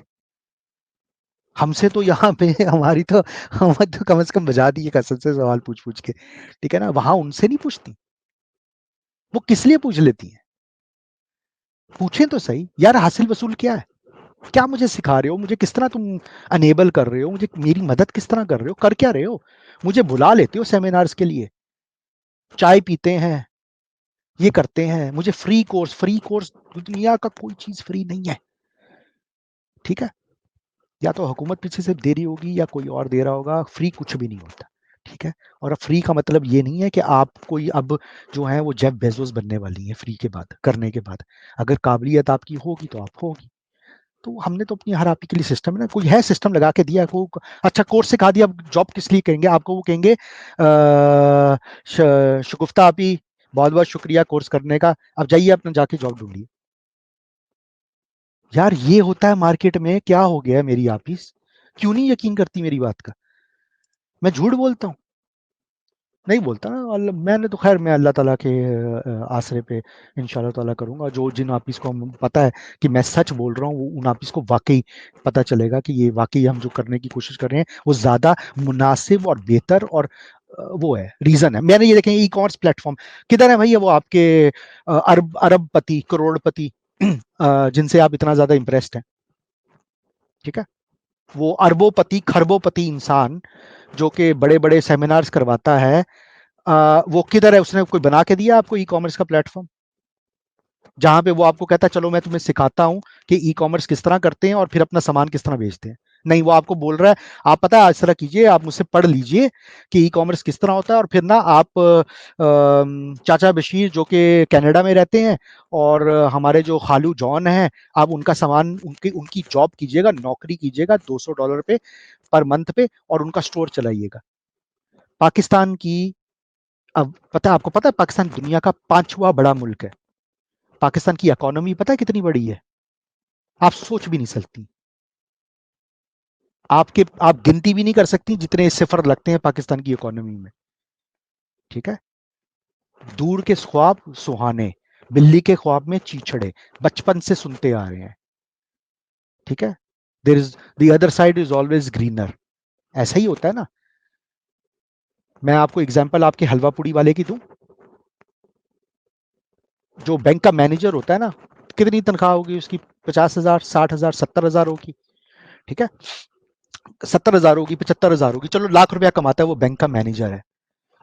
[SPEAKER 2] हमसे तो यहाँ पे हमारी तो हमें तो कम से कम बजा दी है कसम से सवाल पूछ-पूछ के, ठीक है ना? वहाँ उनसे नहीं पूछती, वो किस लिए पूछ लेती हैं? पूछें तो सही, यार हासिल वसूल क्या है? क्या मुझे सिखा रहे हो? मुझे किस तरह तुम अनेबल कर रहे हो? मुझे मेरी मदद किस तरह कर रहे हो? कर क्या रहे हो? मुझे बुला लेते हो सेमिनार्स के लिए, चाय पीते हैं, ये करते हैं, मुझे फ्री कोर्स दुनिया का कोई चीज़ फ्री नहीं है, ठीक है? या तो हुकूमत पीछे से दे रही होगी या कोई और दे रहा होगा, फ्री कुछ भी नहीं होता, ठीक है? और अब फ्री का मतलब ये नहीं है कि आप कोई अब जो है वो जेफ बेज़ोस बनने वाली हैं फ्री के बाद, करने के बाद। अगर काबिलियत आपकी होगी तो आप होगी। तो हमने तो अपनी हर आपी के लिए सिस्टम है ना, कोई है सिस्टम लगा के दिया को, अच्छा कोर्स सिखा दिया, अब जॉब किस लिए कहेंगे? आपको वो कहेंगे शगुफ्ता आपी, बहुत-बहुत शुक्रिया कोर्स करने का, अब जाइए अपना जाके जॉब ढूँढिए। यार ये होता है मार्केट में, क्या हो गया है मेरी आपिस? क्यों नहीं यकीन करती मेरी बात का? मैं झूठ बोलता हूँ? नहीं बोलता ना, मैंने तो खैर मैं अल्लाह ताला के आसरे पे इंशाल्लाह ताला करूँगा। जो जिन आपिस को हम पता है कि मैं सच बोल रहा हूँ, वो उन आपिस को वाक़ई पता चलेगा कि ये वाक़ई हम जो करने की कोशिश कर रहे हैं, वो ज़्यादा मुनासिब और बेहतर और वो है, रीज़न है। मैंने ये देखें ई-कॉमर्स प्लेटफ़ॉर्म, किधर है भई वो आपके अरबपति, करोड़पति जिनसे आप इतना ज़्यादा इम्प्रेस्ड हैं, ठीक है? वो अरबों-पति, खरबों-पति इंसान जो कि बड़े-बड़े सेमिनार्स करवाता है, वो किधर है? उसने कोई बना के दिया आपको ई-कॉमर्स का प्लेटफ़ॉर्म? जहाँ पे वो आपको कहता है चलो मैं तुम्हें सिखाता हूँ कि ई-कॉमर्स किस तरह करते हैं और फिर अपना सामान किस तरह बेचते हैं। नहीं, वो आपको बोल रहा है, आप पता है, इस तरह कीजिए, आप मुझसे पढ़ लीजिए कि ई-कॉमर्स किस तरह होता है, और फिर ना आप चाचा बशीर जो कि कनाडा में रहते हैं, और हमारे जो खालू जॉन हैं, आप उनका सामान, उनकी उनकी जॉब कीजिएगा, नौकरी कीजिएगा $200 पे पर मंथ पे, और उनका स्टोर चलाइएगा। पाकिस्तान की, अब पता है आपको, पता है पाकिस्तान दुनिया का 5वां बड़ा मुल्क है। पाकिस्तान की इकोनॉमी पता है कितनी बड़ी है? आप सोच भी नहीं सकती। आप गिनती भी नहीं कर सकती जितने सिफर लगते हैं पाकिस्तान की इकोनॉमी में। ठीक है? दूर के ख्वाब सुहाने, बिल्ली के ख्वाब में चीचड़े, बचपन से सुनते आ रहे हैं। ठीक है? There is the other side is always greener. ऐसा ही होता है ना। मैं आपको एग्जांपल आपके हलवा पूड़ी वाले की दूं। जो बैंक का मैनेजर होता है ना, कितनी तनख्वाह होगी उसकी? 50,000, 60,000, 70,000 होगी। ठीक है? 70,000 होगी, 75,000 होगी, चलो लाख रुपया कमाता है, वो बैंक का मैनेजर है।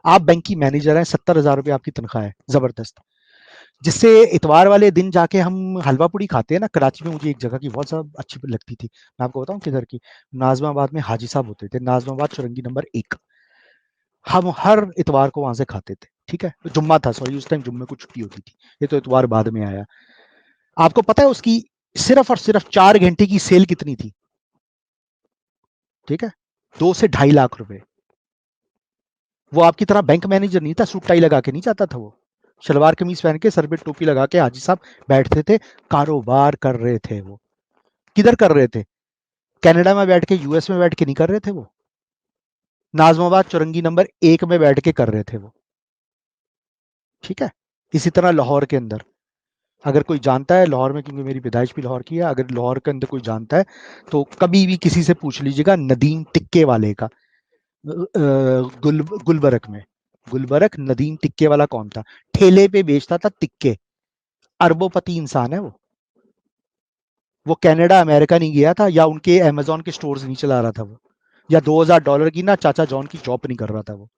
[SPEAKER 2] आप बैंक की मैनेजर हैं, 70,000 रुपये आपकी तनख्वाह है, जबरदस्त। जिससे इतवार वाले दिन जाके हम हलवा पूड़ी खाते हैं ना, कराची में मुझे एक जगह की बहुत ज़्यादा अच्छी लगती थी। मैं आपको बताऊं किधर की? नाजमाबाद में हाजी साहब होते थे, नाजमाबाद चुरंगी नंबर 1। हम हर इतवार को वहां से खाते थे। ठीक है? जुम्मा था, सॉरी, उस टाइम जुम्मे को छुट्टी होती थी। ये तो इतवार बाद में आया। आपको पता है उसकी सिर्फ और सिर्फ 4 घंटे की सेल कितनी थी? ठीक है? 2 से 2.5 लाख रुपए। वो आपकी तरह बैंक मैनेजर नहीं था, सूट टाई लगा के नहीं जाता था वो। शलवार कमीज पहन के, सर पे टोपी लगा के हाजी साहब बैठते थे, कारोबार कर रहे थे वो। किधर कर रहे थे? कनाडा में बैठ के, यूएस में बैठ के नहीं कर रहे थे वो। नाजमाबाद चुरंगी नंबर 1 में बैठ के कर रहे थे वो। ठीक है? इसी तरह लाहौर के अंदर, अगर कोई जानता है लाहौर में, क्योंकि मेरी पैदाइश भी लाहौर की है, अगर लाहौर के अंदर कोई जानता है तो कभी भी किसी से पूछ लीजिएगा, नदीम टिक्के वाले का। गुलबर्ग में, गुलबर्ग नदीम टिक्के वाला कौन था? ठेले पे बेचता था टिक्के। अरबोपति इंसान है वो। वो कनाडा अमेरिका नहीं गया था, या उनके अमेजोन के स्टोर्स नहीं चला रहा था वो, या $2,000 की ना चाचा जॉन की जॉब नहीं कर रहा था वो।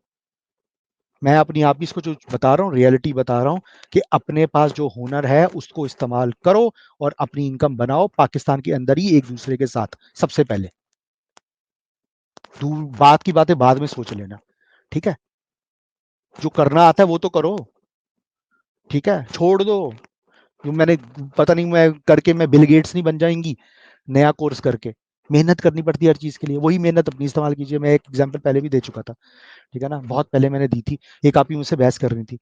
[SPEAKER 2] मैं अपनी आप ही इसको जो बता रहा हूँ, रियलिटी बता रहा हूँ कि अपने पास जो हुनर है उसको इस्तेमाल करो और अपनी इनकम बनाओ, पाकिस्तान के अंदर ही एक दूसरे के साथ, सबसे पहले। दूर बात की बातें बाद में सोच लेना। ठीक है? जो करना आता है वो तो करो। ठीक है? छोड़ दो जो मैंने, पता नहीं मैं करके मैं बिल गेट्स नहीं बन जाएंगी नया कोर्स करके। मेहनत करनी पड़ती है हर चीज के लिए, वही मेहनत अपनी इस्तेमाल कीजिए। मैं एक एग्जांपल पहले भी दे चुका था। ठीक है ना? बहुत पहले मैंने दी थी। एक आप ही मुझसे बहस कर रही थी,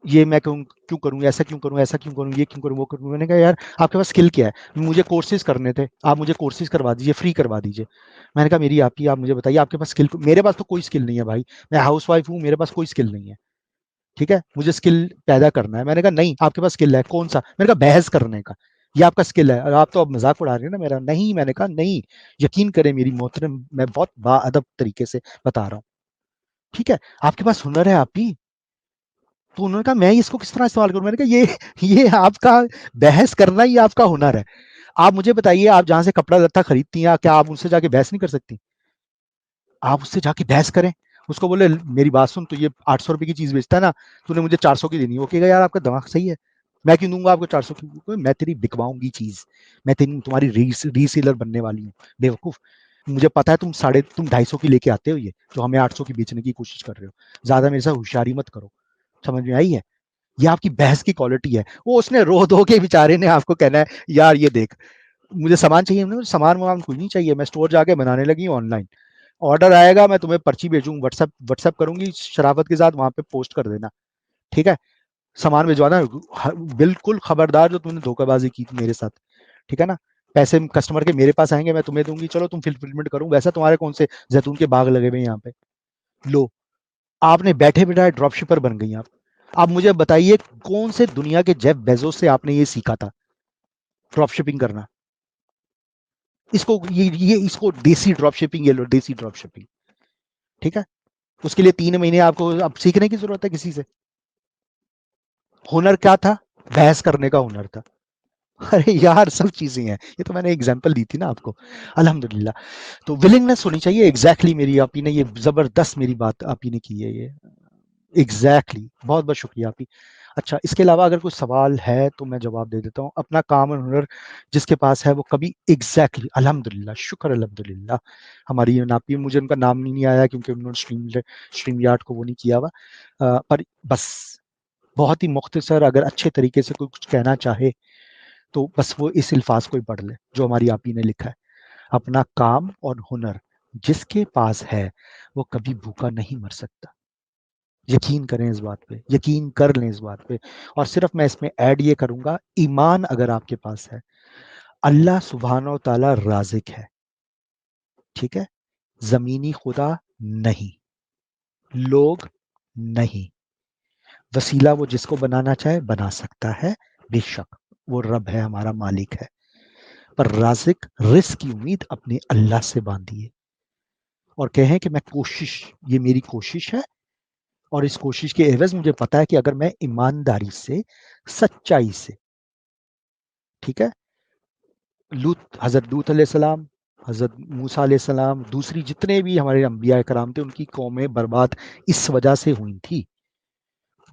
[SPEAKER 2] ये मैं क्यों क्यों करूँ, ऐसा क्यों करूँ, ऐसा क्यों करूँ, ये क्यों करूँ, वो करूँ। मैंने कहा यार आपके पास स्किल क्या है? मुझे कोर्सेज करने थे, आप मुझे कोर्सेज करवा दीजिए, फ्री करवा दीजिए। मैंने कहा मेरी आप ही, आप मुझे बताइए आपके पास स्किल। मेरे पास तो कोई स्किल नहीं है भाई, मैं हाउस वाइफ हूँ, मेरे पास कोई स्किल नहीं है। ठीक है? मुझे स्किल पैदा करना है। मैंने कहा नहीं, आपके पास स्किल है, कौन सा? मैंने कहा बहस करने का, ये आपका स्किल है। और आप तो अब मजाक उड़ा रहे हैं ना मेरा। नहीं, मैंने कहा नहीं, यकीन करें मेरी मोहतरम, मैं बहुत बाअदब तरीके से बता रहा हूँ। ठीक है? आपके पास हुनर है आप ही। तो उन्होंने कहा मैं इसको किस तरह इस्तेमाल करूं? मैंने कहा ये आपका बहस करना ही आपका हुनर है। आप मुझे बताइए, आप जहां से कपड़ा लत्ता खरीदती हैं, क्या आप उनसे जाके बहस नहीं कर सकती? आप उससे जाके बहस करें। उसको बोले मेरी बात सुन, तो ये 800 रुपए की चीज बेचता है ना, तूने मुझे 400 की देनी है। वो कहेगा यार आपका दिमाग सही है, मैं क्यों दूंगा आपको 400 की? मैं तेरी बिकवाऊंगी चीज, मैं तेरी तुम्हारी रीसेलर बनने वाली हूँ, बेवकूफ। मुझे पता है तुम 250 की लेके आते हो, ये जो हमें 800 की बेचने की कोशिश कर रहे हो। ज्यादा मेरे साथ होशियारी मत करो। समझ में आई है? ये आपकी बहस की क्वालिटी है। वो उसने रो धो के बेचारे ने आपको कहना है यार ये देख, मुझे सामान चाहिए। सामान वामान कुछ नहीं चाहिए, मैं स्टोर जाके बनाने लगी हूँ ऑनलाइन। ऑर्डर आएगा, मैं तुम्हें पर्ची भेजूँ, व्हाट्सएप व्हाट्सएप करूंगी शराफत के साथ, वहां पे पोस्ट कर देना। ठीक है? सामान भिजवाना। बिल्कुल खबरदार जो तुमने धोखेबाजी की थी मेरे साथ। ठीक है ना? पैसे कस्टमर के मेरे पास आएंगे, मैं तुम्हें दूंगी, चलो तुम फिलफिलमेंट करूँ, वैसा तुम्हारे कौन से जैतून के बाग लगे हुए हैं यहाँ पे? लो, आपने बैठे बिठाए ड्रॉप शिपर बन गई आप। आप मुझे बताइए कौन से दुनिया के जेफ बेजोस से आपने ये सीखा था, ड्रॉप शिपिंग करना? ये इसको देसी ड्रॉप शिपिंग, ये लो देसी ड्रॉप शिपिंग। ठीक है? उसके लिए 3 महीने आपको अब सीखने की जरूरत है किसी से। हुनर क्या था? बहस करने का हुनर था। अरे यार सब चीजें हैं, ये तो मैंने एग्जांपल दी थी ना आपको। अल्हम्दुलिल्लाह। तो विलिंगनेस होनी चाहिए। एग्जैक्टली मेरी आप ही ने ये जबरदस्त मेरी बात आप ही ने की है ये। एग्जैक्टली बहुत बहुत शुक्रिया आप ही। अच्छा, इसके अलावा अगर कोई सवाल है तो मैं जवाब दे देता हूँ। अपना काम और हुनर जिसके पास है वो कभी एग्ज़ैक्टली अल्हम्दुलिल्लाह, शुक्र अल्हम्दुलिल्लाह। हमारी ये नापी मुझे उनका नाम नहीं आया क्योंकि उन्होंने स्ट्रीम यार्ड को वो नहीं किया हुआ। पर बस बहुत ही मुख्तसर अगर अच्छे तरीके से कोई कुछ कहना चाहे, तो बस वो इस अल्फ़ाज़ को ही पढ़ ले, जो हमारी आप ही ने लिखा है। अपना काम और हुनर जिसके पास है, वो कभी भूखा नहीं मर सकता। यकीन करें इस बात पे, यकीन कर लें इस बात पे। और सिर्फ मैं इसमें ऐड ये करूंगा, ईमान अगर आपके पास है, अल्लाह सुब्हानो तआला राज़िक है, ठीक है? ज़मीनी खुदा नहीं, लोग नहीं, वसीला वो जिसको बनाना चाहे बना सकता है, बेशक वो रब है, हमारा मालिक है। पर राज़िक रिज़्क की उम्मीद अपने अल्लाह से बांधिए और कहें कि मैं कोशिश, ये मेरी कोशिश है और इस कोशिश के एवज़ मुझे पता है कि अगर मैं ईमानदारी से, सच्चाई से, ठीक है? हज़रत लूत अलैहिस्सलाम, हज़रत मूसा अलैहिस्सलाम, दूसरी जितने भी हमारे अंबिया कराम थे, उनकी कौमें बर्बाद इस वजह से हुई थी।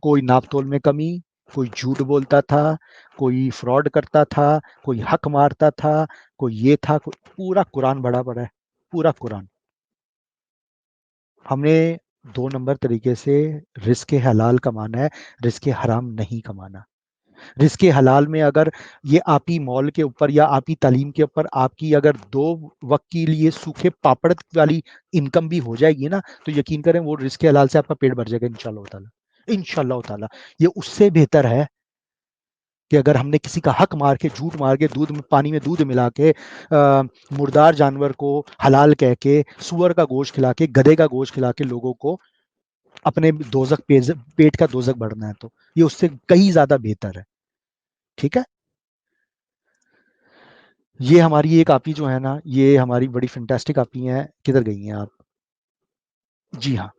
[SPEAKER 2] कोई नाप-तोल में कमी, कोई झूठ बोलता था, कोई फ्रॉड करता था, कोई हक मारता था, कोई ये था, कोई पूरा कुरान भरा पड़ा है, पूरा कुरान। हमने 2 नंबर तरीके से रिज़्क़ हलाल कमाना है, रिज़्क़ हराम नहीं कमाना। रिज़्क़ हलाल में अगर ये आप ही मॉल के ऊपर या आप ही तालीम के ऊपर आपकी अगर 2 वक़्त के लिए सूखे पापड़ वाली इनकम भी हो जाएगी ना, तो यकीन करें वो रिज़्क़ हलाल से आपका पेट भर जाएगा इंशाअल्लाह ताला। इंशाअल्लाह ताला। ये उससे बेहतर है कि अगर हमने किसी का हक मार के, झूठ मार के, दूध में पानी में दूध मिला के मुर्दार जानवर को हलाल कह के, सूअर का गोश्त खिला के, गधे का गोश्त खिला के लोगों को अपने पेट का दोज़ख भरना है, तो ये उससे कहीं ज़्यादा बेहतर है। ठीक है? ये हमारी एक आपी जो है ना, ये हमारी बड़ी फैंटास्टिक आपी हैं। किधर गई हैं आप? जी हाँ,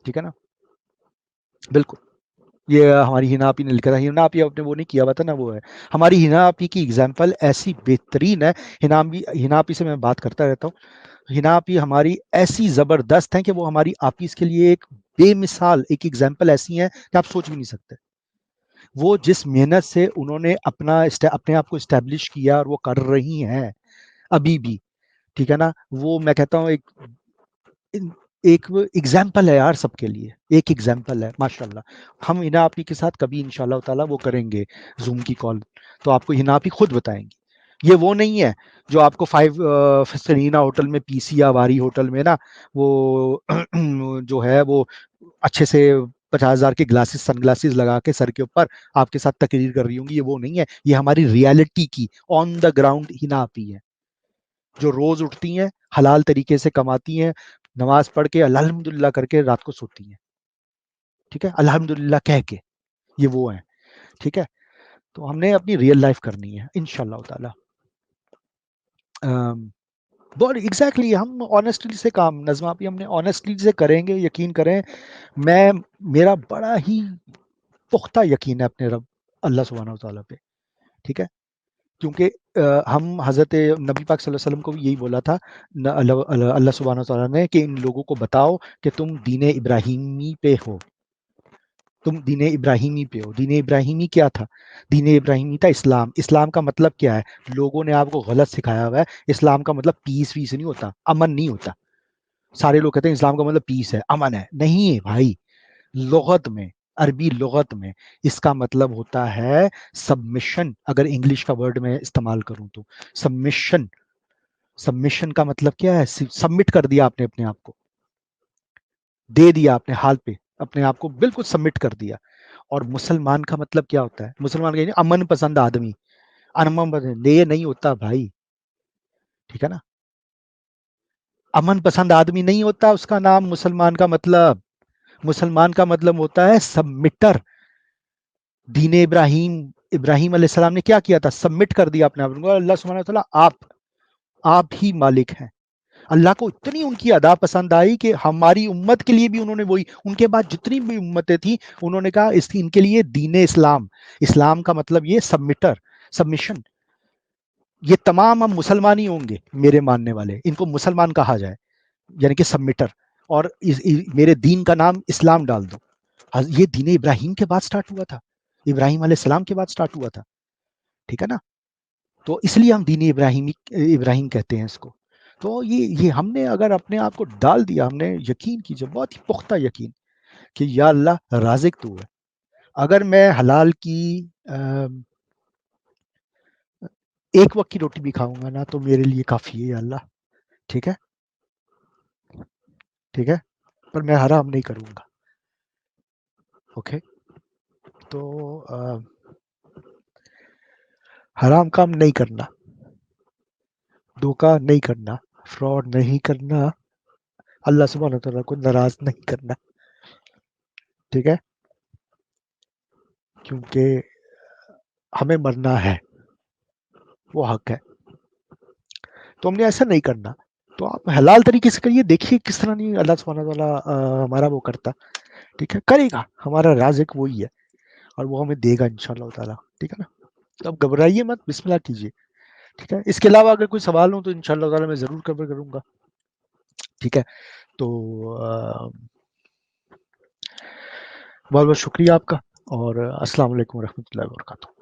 [SPEAKER 2] ठीक है ना? बिल्कुल। ये हमारी हिना आपी ने लिखा था। हिना आपी आपने वो नहीं किया हुआ था ना, वो है। हमारी हिना आपी की एग्ज़ाम्पल ऐसी बेहतरीन है, हिना आपी से मैं बात करता रहता हूँ। हिना आपी हमारी ऐसी ज़बरदस्त हैं कि वो हमारी आपीज़ के लिए एक बेमिसाल एक एग्ज़ाम्पल ऐसी हैं कि आप सोच भी नहीं सकते। वो जिस मेहनत से उन्होंने अपने आप को एस्टेब्लिश किया और वो कर रही हैं, अभी भी, ठीक है ना? वो मैं कहता हूँ इन एक वो एग्ज़ाम्पल है यार सबके लिए, एक एग्ज़ाम्पल है माशाअल्लाह। हम हिना आपी के साथ कभी इंशाअल्लाह ताला वो करेंगे ज़ूम की कॉल, तो आपको हिना आपी खुद बताएँगी। ये वो नहीं है जो आपको 5 सेरेना होटल में पीसी या वारी होटल में ना वो जो है वो अच्छे से 50,000 के ग्लासेस सनग्लासेस लगा के सर के ऊपर आपके साथ तकरीर कर रही होंगी, ये वो नहीं है। ये हमारी रियलिटी की ऑन द ग्राउंड हिना आपी है, जो रोज़ उठती हैं, हलाल तरीके से कमाती हैं, नमाज़ पढ़ के अल्हम्दुलिल्लाह करके रात को सोती हैं, ठीक है? अल्हम्दुलिल्लाह कह के, ये वो हैं, ठीक है? तो हमने अपनी रियल लाइफ़ करनी है इंशाअल्लाह ताला। अम, बहुत एग्ज़ैक्टली हम ऑनेस्टली से काम नज़्मा आपी हमने ऑनेस्टली से करेंगे, यकीन करें। मैं मेरा बड़ा ही पुख्ता यकीन है अपने रब अल्लाह सुब्हानहू व तआला पे, ठीक है? क्योंकि हम हज़रत नबी पाक सल्लल्लाहु अलैहि वसल्लम को भी यही बोला था अल्लाह सुब्हानहू व तआला ने कि इन लोगों को बताओ कि तुम दीन इब्राहीमी पे हो। तुम दीन इब्राहीमी पे हो। दीन इब्राहीमी क्या था? दीन इब्राहीमी था इस्लाम। इस्लाम का मतलब क्या है? लोगों ने आपको गलत सिखाया हुआ है। इस्लाम का मतलब पीस-वीस नहीं होता, अमन नहीं होता। सारे लोग कहते हैं इस्लाम का मतलब पीस है, अमन है। नहीं है भाई, लुग़त में, अरबी लुग़त में इसका मतलब होता है सबमिशन, अगर इंग्लिश का वर्ड मैं इस्तेमाल करूँ तो। सबमिशन, सबमिशन का मतलब क्या है? सबमिट कर दिया आपने अपने आप को, दे दिया अपने हाल पे, अपने आप को बिल्कुल सबमिट कर दिया। और मुसलमान का मतलब क्या होता है? मुसलमान का अमन पसंद आदमी, अमन पसंद ये नहीं होता भाई, ठीक है ना? अमन पसंद आदमी नहीं होता उसका नाम मुसलमान का मतलब। मुसलमान का मतलब होता है सबमिटर। दीन इब्राहीम अलैहिस्सलाम ने क्या किया था? सबमिट कर दिया अपने आप को। अल्लाह सुब्हानहू व तआला आप ही मालिक हैं। अल्लाह को इतनी उनकी अदा पसंद आई कि हमारी उम्मत के लिए भी उन्होंने वही, उनके बाद जितनी भी उम्मतें थी, उन्होंने कहा इस इनके लिए दीन इस्लाम। इस्लाम का मतलब ये सबमिटर, सबमिशन। ये तमाम हम मुसलमान ही होंगे, मेरे मानने वाले। इनको मुसलमान कहा जाए, यानी कि सबमिटर। और मेरे दीन का नाम इस्लाम डाल दो। ये दीन इब्राहिम के बाद स्टार्ट हुआ था, इब्राहिम अलैहिस्सलाम के बाद स्टार्ट हुआ था, ठीक है ना? तो इसलिए हम दीन इब्राहिम कहते हैं इसको। तो ये हमने अगर अपने आप को डाल दिया, हमने यकीन कीजिए, बहुत ही पुख्ता यकीन कि या अल्लाह राज़िक तू है। अगर मैं हलाल की एक वक़्त की रोटी भी खाऊँगा ना तो मेरे लिए काफ़ी है या अल्लाह, ठीक है? ठीक है? पर मैं हराम नहीं करूँगा, ओके? तो हराम काम नहीं करना, धोखा नहीं करना, फ्रॉड नहीं करना, अल्लाह सुब्हानहू व तआला को नाराज़ नहीं करना, ठीक है? क्योंकि हमें मरना है, वो हक है। तो हमने ऐसा नहीं करना। तो आप हलाल तरीके से करिए, देखिए किस तरह नहीं अल्लाह सुब्हानहू व तआला हमारा वो करता, ठीक है? करेगा, हमारा राज़िक वही है और वो हमें देगा इंशाअल्लाह ताला, ठीक है ना? तो आप घबराइए मत, बिस्मिल्लाह कीजिए, ठीक है? इसके अलावा अगर कोई सवाल हो तो इंशाअल्लाह ताला मैं ज़रूर कवर करूँगा, ठीक है? तो बहुत-बहुत शुक्रिया आपका और अस्सलाम वालेकुम रहमतुल्लाहि व बरकातहू।